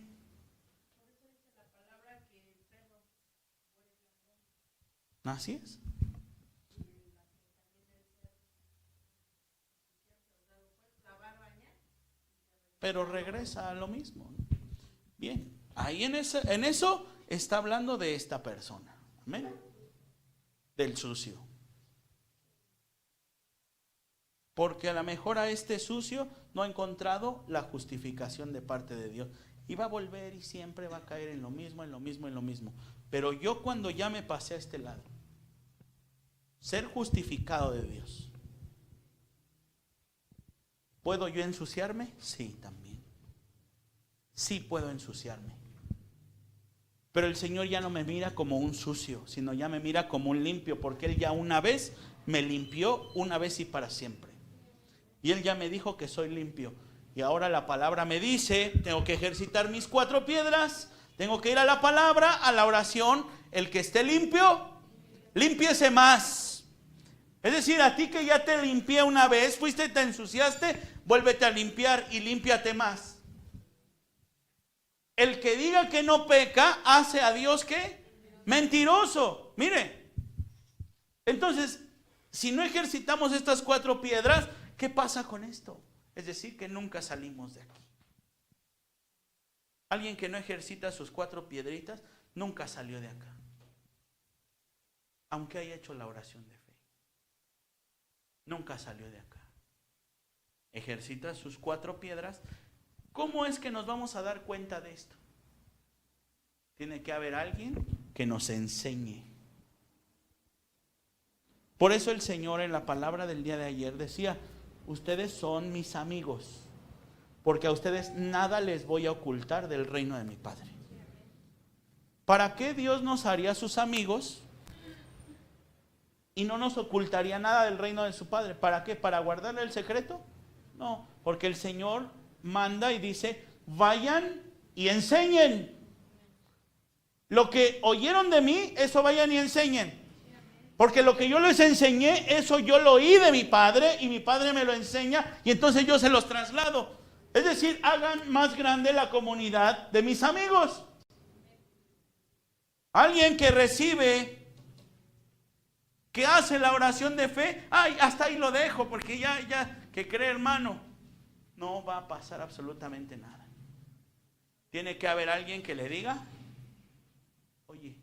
Así es. Pero regresa a lo mismo. Bien, ahí en eso está hablando de esta persona. Amén. Del sucio. Porque a lo mejor a este sucio no ha encontrado la justificación de parte de Dios. Y va a volver y siempre va a caer en lo mismo, en lo mismo, en lo mismo. Pero yo cuando ya me pasé a este lado, ser justificado de Dios, ¿puedo yo ensuciarme? Sí, también. Sí puedo ensuciarme. Pero el Señor ya no me mira como un sucio, sino ya me mira como un limpio, porque Él ya una vez me limpió, una vez y para siempre. Y Él ya me dijo que soy limpio. Y ahora la palabra me dice, tengo que ejercitar mis 4 piedras, tengo que ir a la palabra, a la oración. El que esté limpio, límpiese más. Es decir, a ti que ya te limpié una vez, fuiste y te ensuciaste, vuélvete a limpiar y límpiate más. El que diga que no peca, hace a Dios ¿qué? Mentiroso. Mire, entonces, si no ejercitamos estas 4 piedras, ¿qué pasa con esto? Es decir, que nunca salimos de aquí. Alguien que no ejercita sus 4 piedritas, nunca salió de acá. Aunque haya hecho la oración de fe. Nunca salió de acá. Ejercita sus 4 piedras. ¿Cómo es que nos vamos a dar cuenta de esto? Tiene que haber alguien que nos enseñe. Por eso el Señor en la palabra del día de ayer decía, ustedes son mis amigos, porque a ustedes nada les voy a ocultar del reino de mi Padre. ¿Para qué Dios nos haría sus amigos y no nos ocultaría nada del reino de su Padre? ¿Para qué? ¿Para guardarle el secreto? No, porque el Señor manda y dice, vayan y enseñen. Lo que oyeron de mí, eso vayan y enseñen. Porque lo que yo les enseñé, eso yo lo oí de mi Padre y mi Padre me lo enseña y entonces yo se los traslado. Es decir, hagan más grande la comunidad de mis amigos. Alguien que recibe, que hace la oración de fe, ay, hasta ahí lo dejo porque ya, que cree hermano. No va a pasar absolutamente nada. Tiene que haber alguien que le diga, oye,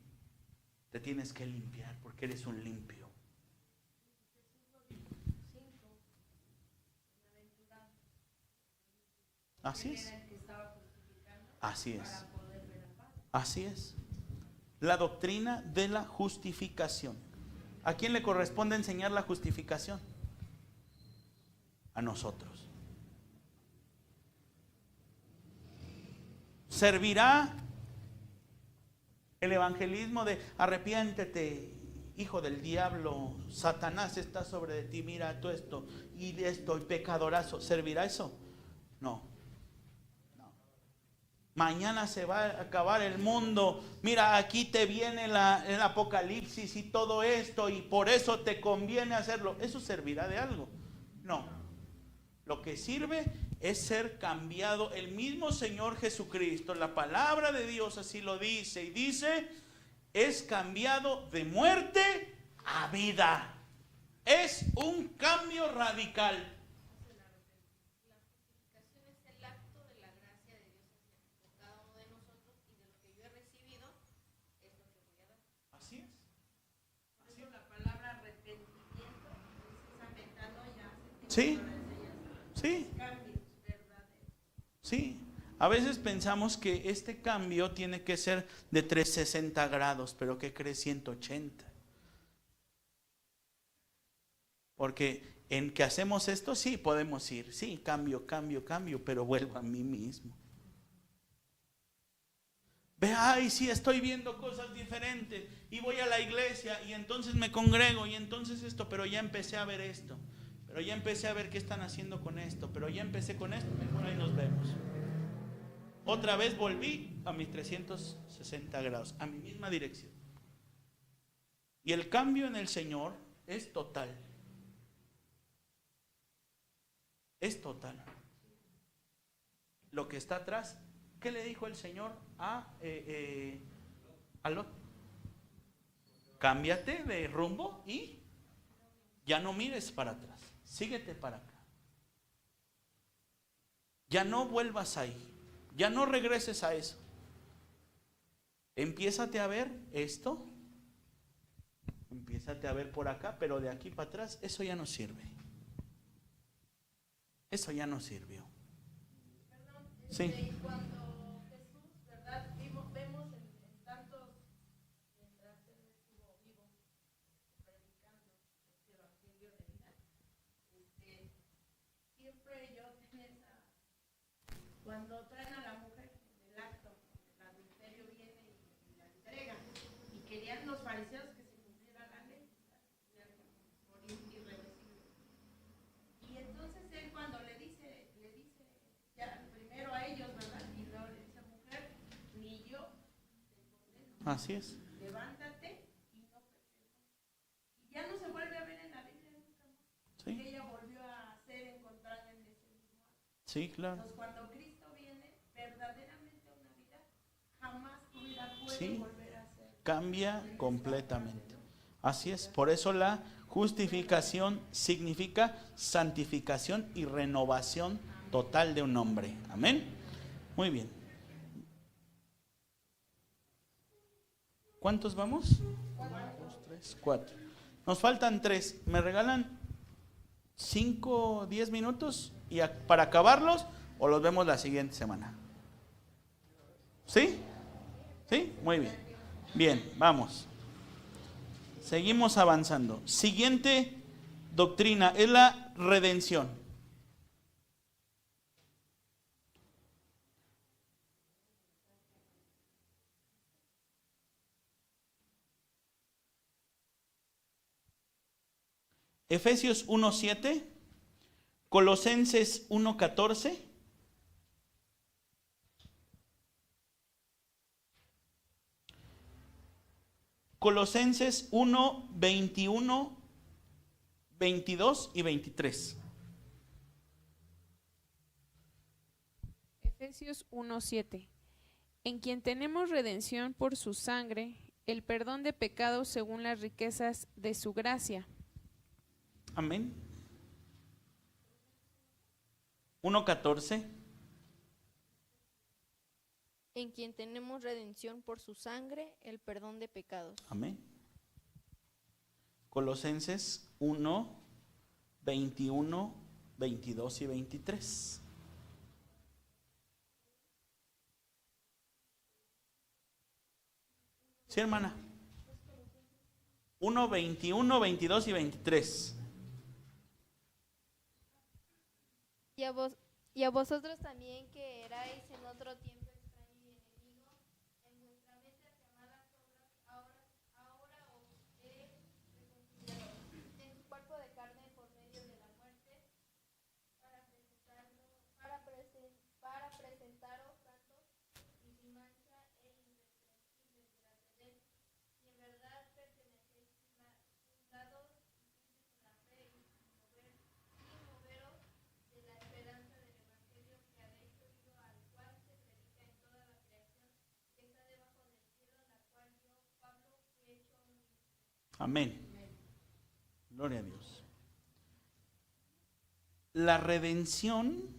te tienes que limpiar porque eres un limpio. Así es. Así es. Así es. La doctrina de la justificación. ¿A quién le corresponde enseñar la justificación? A nosotros. ¿Servirá el evangelismo de arrepiéntete, hijo del diablo, Satanás está sobre de ti, mira tú esto y pecadorazo? ¿Servirá eso? No. Mañana se va a acabar el mundo. Mira, aquí te viene el apocalipsis y todo esto y por eso te conviene hacerlo. ¿Eso servirá de algo? No. Lo que sirve es ser cambiado. El mismo Señor Jesucristo, la palabra de Dios así lo dice, y dice, es cambiado de muerte a vida. Es un cambio radical. La justificación es el acto de la gracia de Dios hacia cada uno de nosotros, y de lo que yo he recibido es lo que voy a dar. Así es. Por eso la palabra arrepentimiento es inventando ya. Sí. Sí. Sí. A veces pensamos que este cambio tiene que ser de 360 grados, pero ¿qué crees? 180. Porque en que hacemos esto, sí, podemos ir. Sí, cambio, pero vuelvo a mí mismo. Ve, ay, sí, estoy viendo cosas diferentes y voy a la iglesia y entonces me congrego y entonces esto, pero ya empecé a ver esto. Pero ya empecé a ver qué están haciendo con esto. Pero ya empecé con esto. Mejor ahí nos vemos. Otra vez volví a mis 360 grados. A mi misma dirección. Y el cambio en el Señor es total. Es total. Lo que está atrás. ¿Qué le dijo el Señor a Lot? Cámbiate de rumbo y ya no mires para atrás. Síguete para acá. Ya no vuelvas ahí. Ya no regreses a eso. Empiézate a ver esto. Empiézate a ver por acá, pero de aquí para atrás, eso ya no sirve. Eso ya no sirvió. Perdón, Sí. cuando Jesús, ¿verdad? Vemos en tantos, mientras Él estuvo vivo, predicando este evangelio de vida, siempre yo tenía esa, cuando traen a la mujer en el acto, el adulterio viene y la fariseos que se cumpliera la ley, tenían que morir irreversible. Y entonces él cuando le dice ya primero a ellos, ¿verdad? Y luego le dice, mujer, ni yo te condeno. Así es. Levántate y no peques. Y ya no se vuelve a ver en la Biblia nunca más. Sí, Que ella volvió a ser encontrada en ese mismo acto. sí, claro. Entonces cuando Cristo viene verdaderamente a una vida, jamás tu vida puede Sí. volver a ser. Cambia completamente. Así es. Por eso la justificación significa santificación y renovación total de un hombre. Amén. Muy bien. ¿Cuántos vamos? 1, 2, 3, 4. Nos faltan 3. ¿Me regalan 5, 10 minutos para acabarlos o los vemos la siguiente semana? ¿Sí? ¿Sí? Muy bien. Bien, vamos. Seguimos avanzando. Siguiente doctrina es la redención. Efesios 1:7, Colosenses 1:14. Colosenses 1:21, 22 y 23. Efesios 1:7. En quien tenemos redención por su sangre, el perdón de pecados según las riquezas de su gracia. Amén. 1:14. En quien tenemos redención por su sangre, el perdón de pecados. Amén. Colosenses 1:21, 22 y 23. Sí, hermana. 1:21, 22 y 23. Y a vosotros también que erais en otro tiempo extraño y enemigo, en vuestra mente afirmad las obras, ahora os he reconciliado en su cuerpo de carne por medio de la muerte, para presentaros santos y sin mancha e irreprensibles delante de él. Si en verdad pertenecéis fundados en la fe y sin moveros de la esperanza del evangelio que habéis oído, al cual se predica en toda la creación que está debajo del cielo, la cual yo, Pablo, he hecho un ministro. Amén. Gloria a Dios. La redención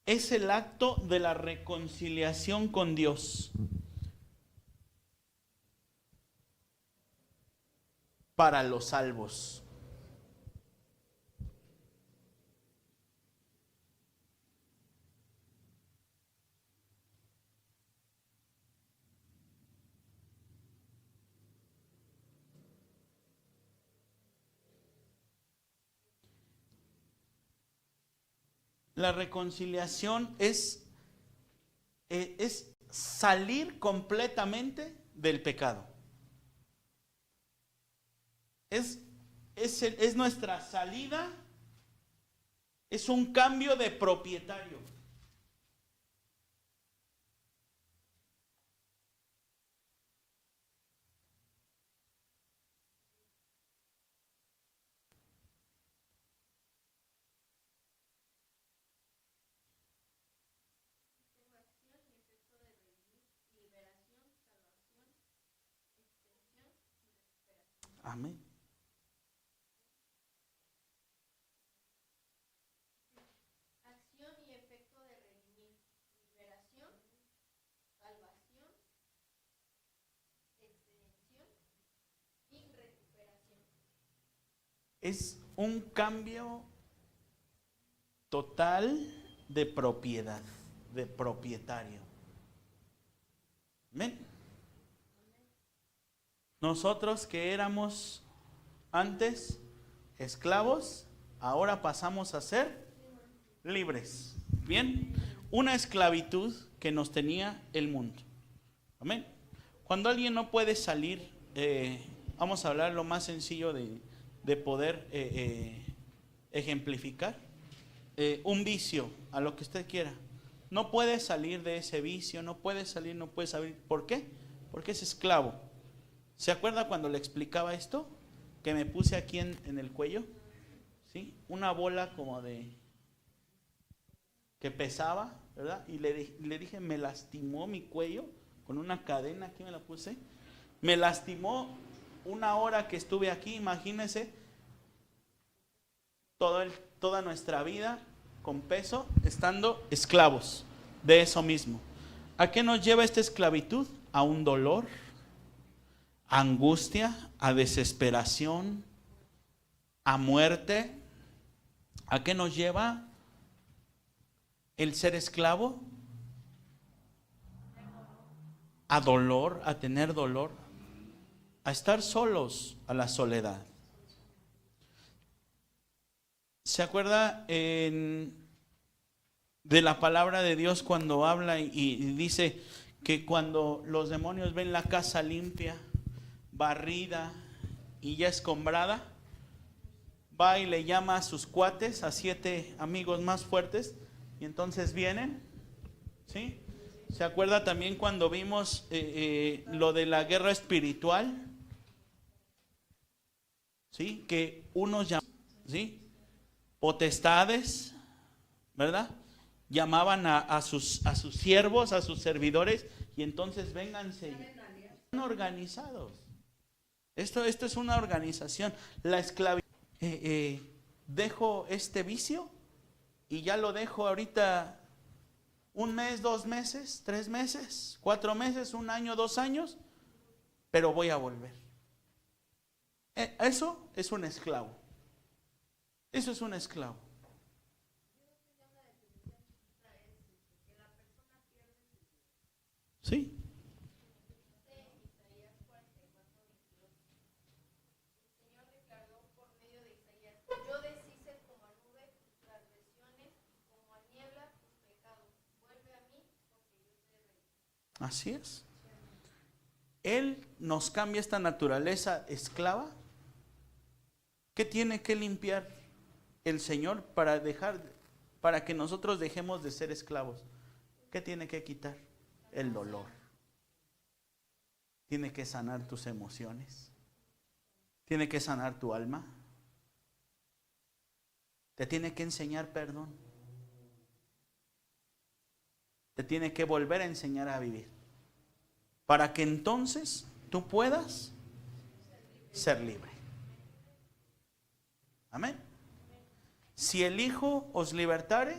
es el acto de la reconciliación con Dios para los salvos. La reconciliación es salir completamente del pecado. Es nuestra salida, es un cambio de propietario. Amén. Acción y efecto de redimir, liberación, salvación, extensión y recuperación. Es un cambio total de propiedad, de propietario. Amén. Nosotros que éramos antes esclavos, ahora pasamos a ser libres. Bien, una esclavitud que nos tenía el mundo. Amén. Cuando alguien no puede salir, vamos a hablar lo más sencillo de poder ejemplificar. Un vicio, a lo que usted quiera. No puede salir de ese vicio, no puede salir. ¿Por qué? Porque es esclavo. ¿Se acuerda cuando le explicaba esto? Que me puse aquí en el cuello, ¿sí? Una bola como que pesaba, ¿verdad? Y le dije, me lastimó mi cuello con una cadena, aquí me la puse. Me lastimó una hora que estuve aquí, imagínense. Toda nuestra vida con peso, estando esclavos de eso mismo. ¿A qué nos lleva esta esclavitud? A un dolor, a angustia, a desesperación, a muerte. ¿A qué nos lleva el ser esclavo? A dolor, a tener dolor, a estar solos, a la soledad. ¿Se acuerda de la palabra de Dios cuando habla y dice que cuando los demonios ven la casa limpia, barrida y ya escombrada, va y le llama a sus cuates, a 7 amigos más fuertes, y entonces vienen? ¿Sí? ¿Se acuerda también cuando vimos lo de la guerra espiritual? ¿Sí? Que unos llaman, ¿sí?, potestades, ¿verdad? Llamaban a sus siervos, a sus servidores, y entonces vénganse. Están organizados. Esto es una organización. La esclavitud. Dejo este vicio y ya lo dejo ahorita 1 mes, 2 meses, 3 meses, 4 meses, 1 año, 2 años, pero voy a volver. Eso es un esclavo. Eso es un esclavo. ¿Sí? Yo deshice como nube tus transgresiones, como a niebla tus pecados. Vuelve a mí, porque yo te rey. Así es. Él nos cambia esta naturaleza esclava. ¿Qué tiene que limpiar el Señor para que nosotros dejemos de ser esclavos? ¿Qué tiene que quitar? El dolor. Tiene que sanar tus emociones. Tiene que sanar tu alma. Te tiene que enseñar perdón. Te tiene que volver a enseñar a vivir. Para que entonces tú puedas ser libre. Amén. Si el Hijo os libertare,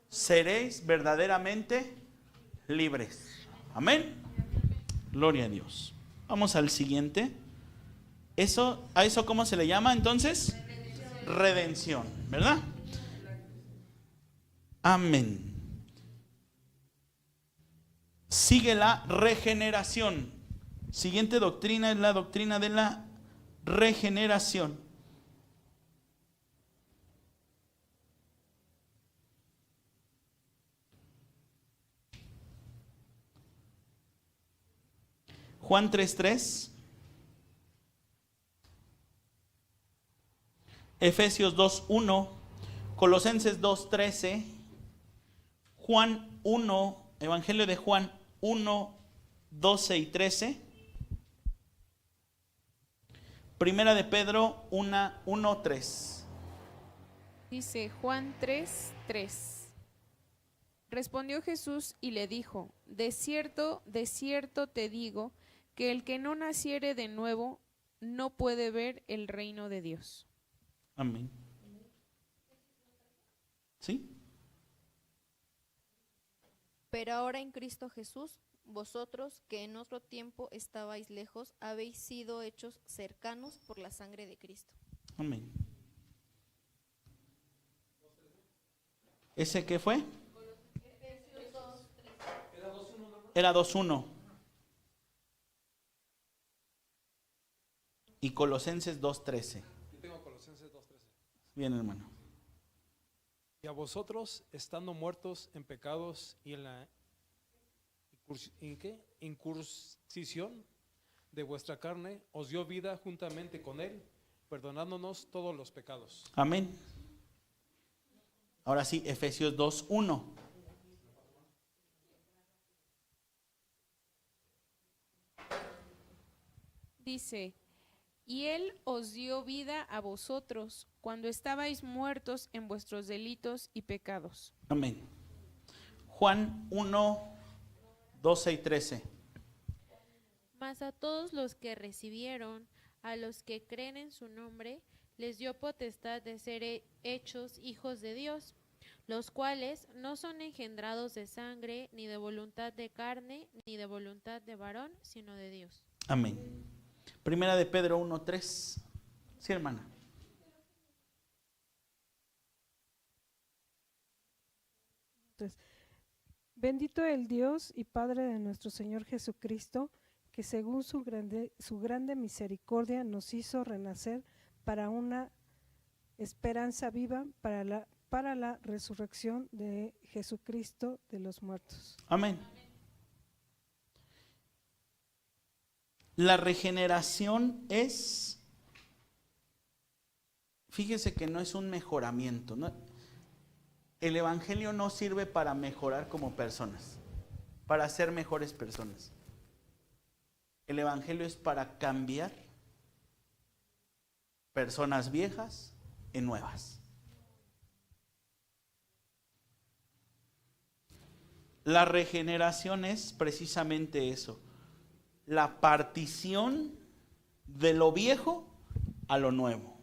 seréis verdaderamente libres. Amén. Gloria a Dios. Vamos al siguiente. ¿A eso cómo se le llama entonces? Redención, ¿verdad? Amén. Sigue la regeneración. Siguiente doctrina es la doctrina de la regeneración. Juan 3:3, Efesios 2:1, Colosenses 2:13, Juan 1, Evangelio de Juan 1:12 y 13, Primera de Pedro 1:3. Dice Juan 3:3. Respondió Jesús y le dijo: de cierto te digo, que el que no naciere de nuevo no puede ver el reino de Dios. Amén. ¿Sí? Pero ahora en Cristo Jesús, vosotros que en otro tiempo estabais lejos, habéis sido hechos cercanos por la sangre de Cristo. Amén. ¿Ese qué fue? Era 2:1. Y Colosenses 2:13. Yo tengo Colosenses 2:13. Bien, hermano. Y a vosotros, estando muertos en pecados y en la incursión de vuestra carne, os dio vida juntamente con él, perdonándonos todos los pecados. Amén. Ahora sí, Efesios 2:1. Dice, y él os dio vida a vosotros cuando estabais muertos en vuestros delitos y pecados. Amén. Juan 1:12 y 13. Mas a todos los que recibieron, a los que creen en su nombre, les dio potestad de ser hechos hijos de Dios, los cuales no son engendrados de sangre, ni de voluntad de carne, ni de voluntad de varón, sino de Dios. Amén. Primera de Pedro 1:3. Sí, hermana. Entonces, bendito el Dios y Padre de nuestro Señor Jesucristo, que según su grande misericordia nos hizo renacer para una esperanza viva, para la resurrección de Jesucristo de los muertos. Amén. La regeneración es, fíjese que no es un mejoramiento, ¿no? El evangelio no sirve para mejorar como personas, para ser mejores personas. El evangelio es para cambiar personas viejas en nuevas. La regeneración es precisamente eso, la partición de lo viejo a lo nuevo.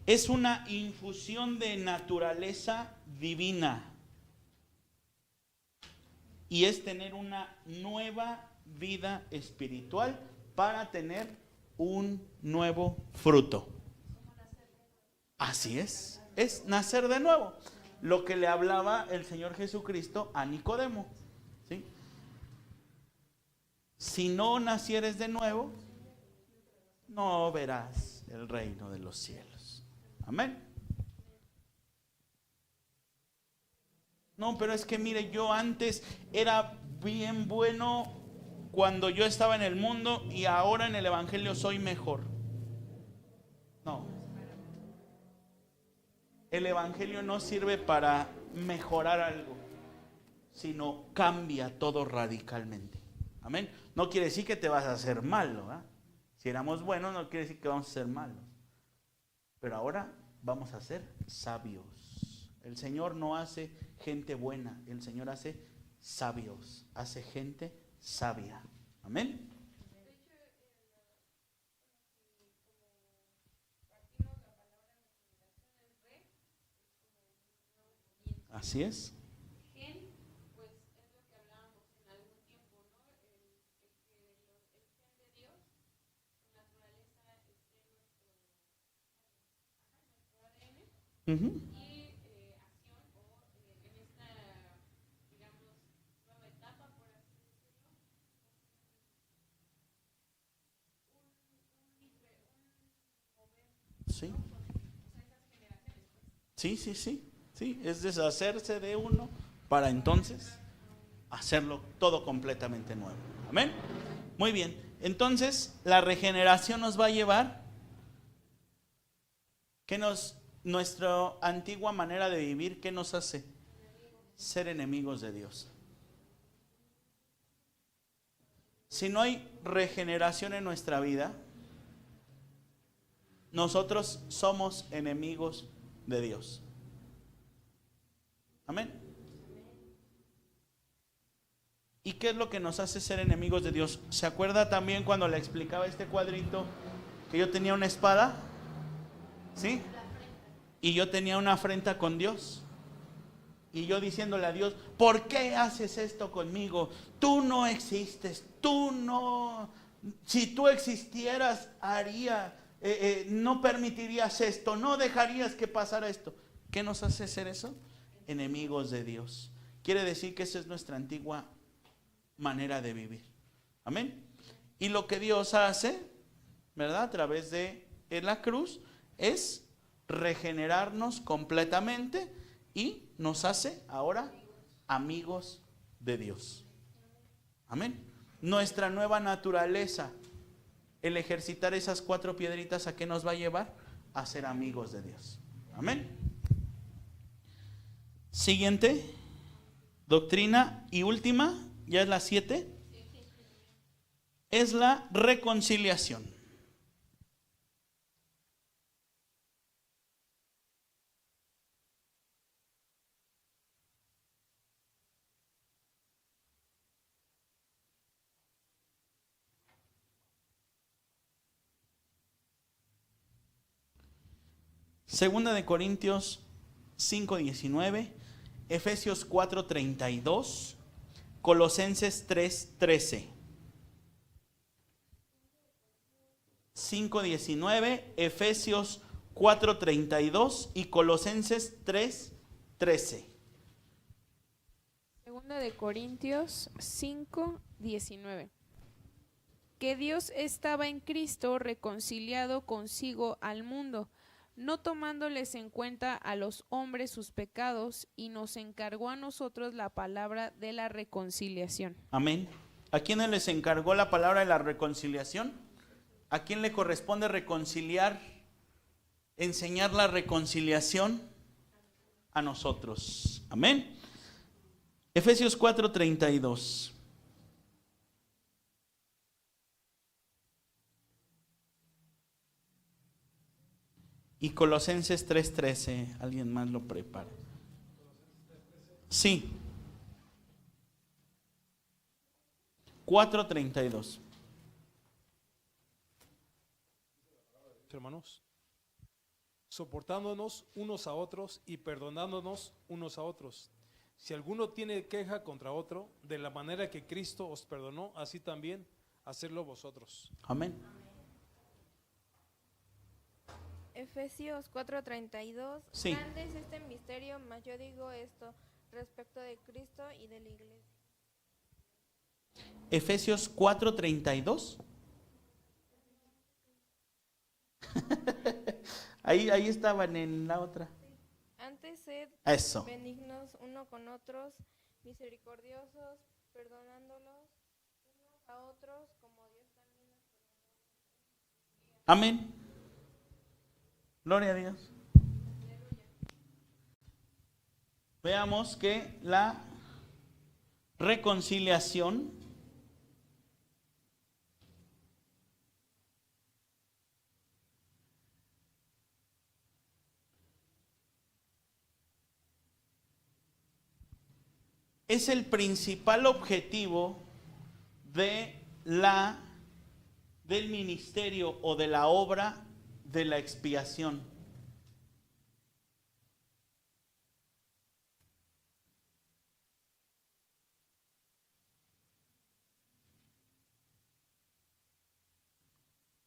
Es una infusión de naturaleza divina y es tener una nueva vida espiritual para tener un nuevo fruto. Así es nacer de nuevo. Lo que le hablaba el Señor Jesucristo a Nicodemo, ¿sí? Si no nacieres de nuevo, no verás el reino de los cielos. Amén. No, pero es que mire, yo antes era bien bueno cuando yo estaba en el mundo y ahora en el evangelio soy mejor. No. El evangelio no sirve para mejorar algo, sino cambia todo radicalmente. Amén. No quiere decir que te vas a hacer malo, ¿eh? Si éramos buenos, no quiere decir que vamos a ser malos. Pero ahora vamos a ser sabios. El Señor no hace gente buena, el Señor hace sabios, hace gente sabia. Amén. Así es. Gen, pues es lo que hablábamos en algún tiempo, ¿no? El gen de Dios, su naturaleza esté en nuestro ADN. Y acción o en esta, digamos, nueva etapa, por así decirlo, Sí. Sí, es deshacerse de uno para entonces hacerlo todo completamente nuevo. Amén. Muy bien. Entonces, la regeneración nos va a llevar que nuestra antigua manera de vivir, ¿qué nos hace? Ser enemigos de Dios. Si no hay regeneración en nuestra vida, nosotros somos enemigos de Dios. Amén. ¿Y qué es lo que nos hace ser enemigos de Dios? ¿Se acuerda también cuando le explicaba este cuadrito que yo tenía una espada? ¿Sí? Y yo tenía una afrenta con Dios. Y yo diciéndole a Dios, ¿por qué haces esto conmigo? Tú no existes, tú no. Si tú existieras, no permitirías esto, no dejarías que pasara esto. ¿Qué nos hace ser eso? Enemigos de Dios. Quiere decir que esa es nuestra antigua manera de vivir. Amén. Y lo que Dios hace, ¿verdad? A través de la cruz es regenerarnos completamente y nos hace ahora amigos de Dios. Amén. Nuestra nueva naturaleza, el ejercitar esas 4 piedritas, ¿a qué nos va a llevar? A ser amigos de Dios. Amén. Siguiente doctrina y última, ya es la 7, es la reconciliación. Segunda de Corintios 5:19, Efesios 4:32, Colosenses 3:13. 5:19, Efesios 4:32 y Colosenses 3:13. Segunda de Corintios 5:19. Que Dios estaba en Cristo reconciliado consigo al mundo, no tomándoles en cuenta a los hombres sus pecados, y nos encargó a nosotros la palabra de la reconciliación. Amén. ¿A quiénes les encargó la palabra de la reconciliación? ¿A quién le corresponde reconciliar, enseñar la reconciliación? A nosotros. Amén. Efesios 4:32. Y Colosenses 3:13, ¿alguien más lo prepara? Sí. 4:32. Hermanos, soportándonos unos a otros y perdonándonos unos a otros. Si alguno tiene queja contra otro, de la manera que Cristo os perdonó, así también hacedlo vosotros. Amén. Efesios 4:32. Sí. Grande es este misterio, mas yo digo esto respecto de Cristo y de la iglesia. Efesios 4:32. ahí estaban en la otra. Antes sed Eso. benignos uno con otros, misericordiosos, perdonándolos unos a otros, como Dios también nos perdonó. Amén. Gloria a Dios. Veamos que la reconciliación es el principal objetivo del ministerio o de la obra de la expiación.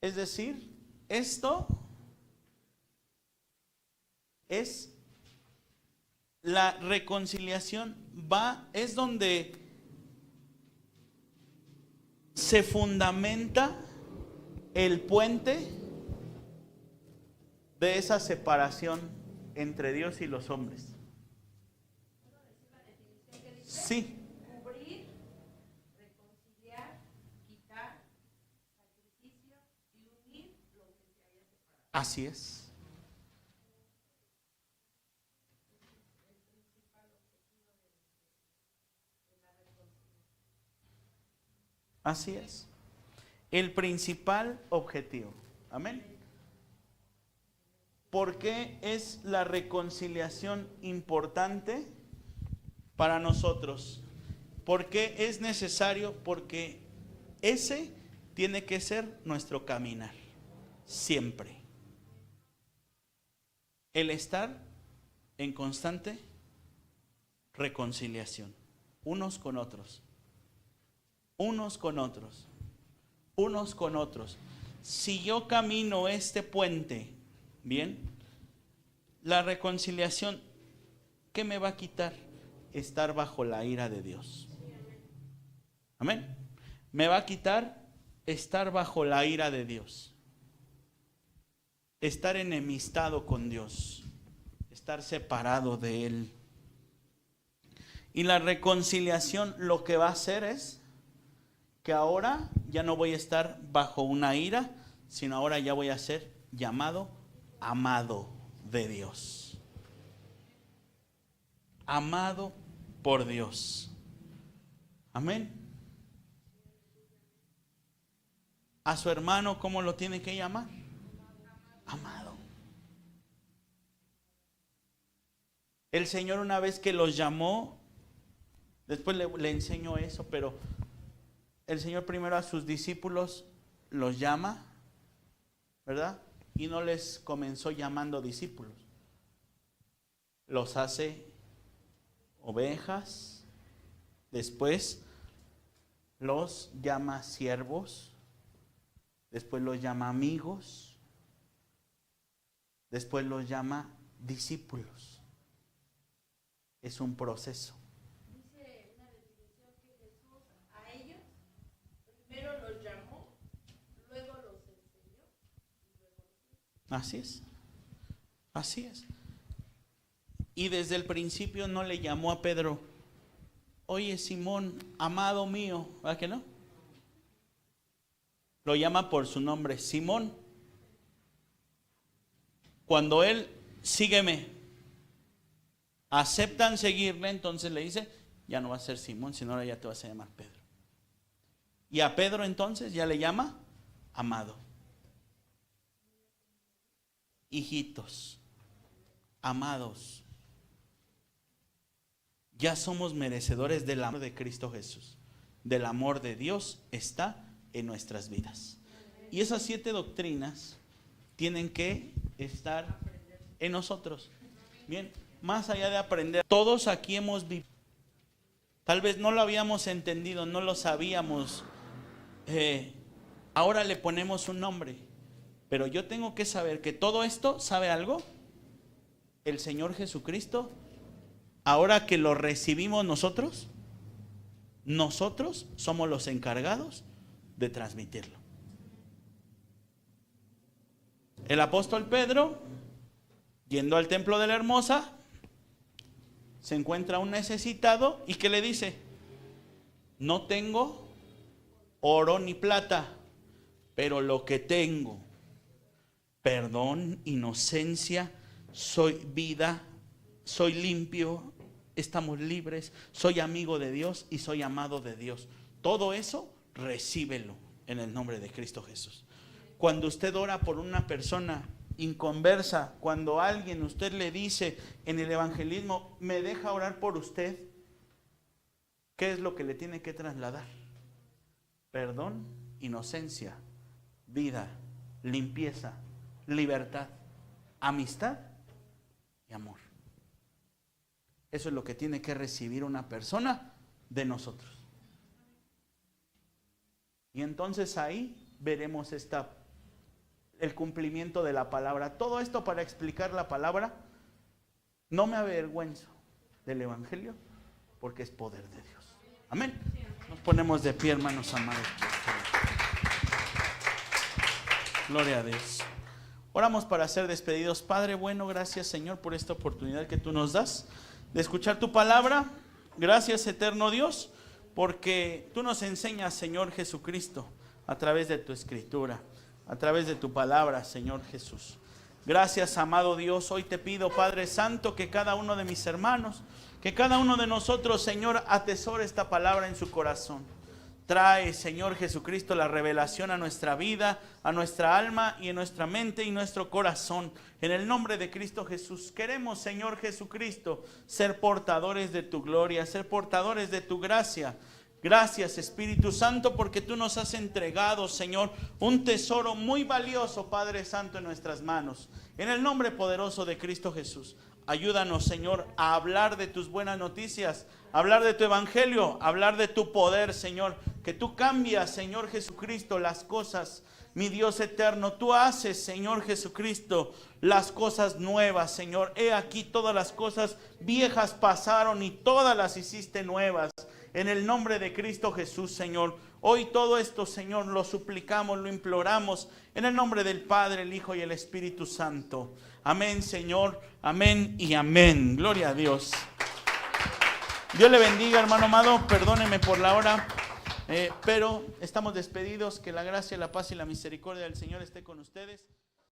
Es decir, esto es la reconciliación, es donde se fundamenta el puente de esa separación entre Dios y los hombres. Sí. Cubrir, reconciliar, quitar, sacrificio y unir lo que se haya separado. Así es. Así es. El principal objetivo. Amén. ¿Por qué es la reconciliación importante para nosotros? ¿Por qué es necesario? Porque ese tiene que ser nuestro caminar. Siempre. El estar en constante reconciliación. Unos con otros. Unos con otros. Unos con otros. Si yo camino este puente, bien, la reconciliación, ¿qué me va a quitar? Estar bajo la ira de Dios. Amén. Me va a quitar estar bajo la ira de Dios, estar enemistado con Dios, estar separado de Él. Y la reconciliación lo que va a hacer es que ahora ya no voy a estar bajo una ira, sino ahora ya voy a ser llamado amado de Dios. Amado por Dios. Amén. A su hermano, ¿cómo lo tiene que llamar? Amado. El Señor, una vez que los llamó, después le enseñó eso, pero el Señor primero a sus discípulos los llama, ¿verdad? Y no les comenzó llamando discípulos. Los hace ovejas, después los llama siervos, después los llama amigos, después los llama discípulos. Es un proceso. Dice una definición que Jesús a ellos primero los llamó, luego los enseñó y luego los hizo. Así es. Así es. Y desde el principio no le llamó a Pedro, oye Simón, amado mío, ¿verdad que no? Lo llama por su nombre, Simón. Cuando él, sígueme, aceptan seguirle, entonces le dice, ya no va a ser Simón, sino ahora ya te vas a llamar Pedro. Y a Pedro entonces ya le llama amado. Hijitos, amados, ya somos merecedores del amor de Cristo Jesús. Del amor de Dios está en nuestras vidas. Y esas 7 doctrinas tienen que estar en nosotros. Bien, más allá de aprender, todos aquí hemos vivido. Tal vez no lo habíamos entendido, no lo sabíamos. Ahora le ponemos un nombre. Pero yo tengo que saber que todo esto, ¿sabe algo? El Señor Jesucristo, ahora que lo recibimos nosotros somos los encargados de transmitirlo. El apóstol Pedro, yendo al templo de la Hermosa, se encuentra un necesitado y ¿qué le dice? No tengo oro ni plata, pero lo que tengo, perdón, inocencia, soy vida, soy limpio, estamos libres, soy amigo de Dios y soy amado de Dios. Todo eso, recíbelo en el nombre de Cristo Jesús. Cuando usted ora por una persona inconversa, cuando alguien usted le dice en el evangelismo, me deja orar por usted, ¿qué es lo que le tiene que trasladar? Perdón, inocencia, vida, limpieza, libertad, amistad y amor. Eso es lo que tiene que recibir una persona de nosotros. Y entonces ahí veremos el cumplimiento de la palabra. Todo esto para explicar la palabra. No me avergüenzo del evangelio porque es poder de Dios. Amén. Nos ponemos de pie, hermanos amados. Gloria a Dios. Oramos para ser despedidos. Padre bueno, gracias Señor por esta oportunidad que tú nos das de escuchar tu palabra. Gracias eterno Dios, porque tú nos enseñas, Señor Jesucristo, a través de tu escritura, a través de tu palabra, Señor Jesús. Gracias, amado Dios. Hoy te pido, Padre Santo, que cada uno de mis hermanos, que cada uno de nosotros, Señor, atesore esta palabra en su corazón. Trae, Señor Jesucristo, la revelación a nuestra vida, a nuestra alma y en nuestra mente y nuestro corazón. En el nombre de Cristo Jesús, queremos, Señor Jesucristo, ser portadores de tu gloria, ser portadores de tu gracia. Gracias, Espíritu Santo, porque tú nos has entregado, Señor, un tesoro muy valioso, Padre Santo, en nuestras manos. En el nombre poderoso de Cristo Jesús, ayúdanos, Señor, a hablar de tus buenas noticias, hablar de tu evangelio, hablar de tu poder, Señor. Que tú cambias, Señor Jesucristo, las cosas. Mi Dios eterno, tú haces, Señor Jesucristo, las cosas nuevas, Señor. He aquí todas las cosas viejas pasaron y todas las hiciste nuevas. En el nombre de Cristo Jesús, Señor, Hoy todo esto, Señor, lo suplicamos, lo imploramos en el nombre del Padre, el Hijo y el Espíritu Santo. Amén, Señor. Amén y amén. Gloria a Dios. Dios le bendiga, hermano amado. Perdóneme por la hora, pero estamos despedidos. Que la gracia, la paz y la misericordia del Señor esté con ustedes.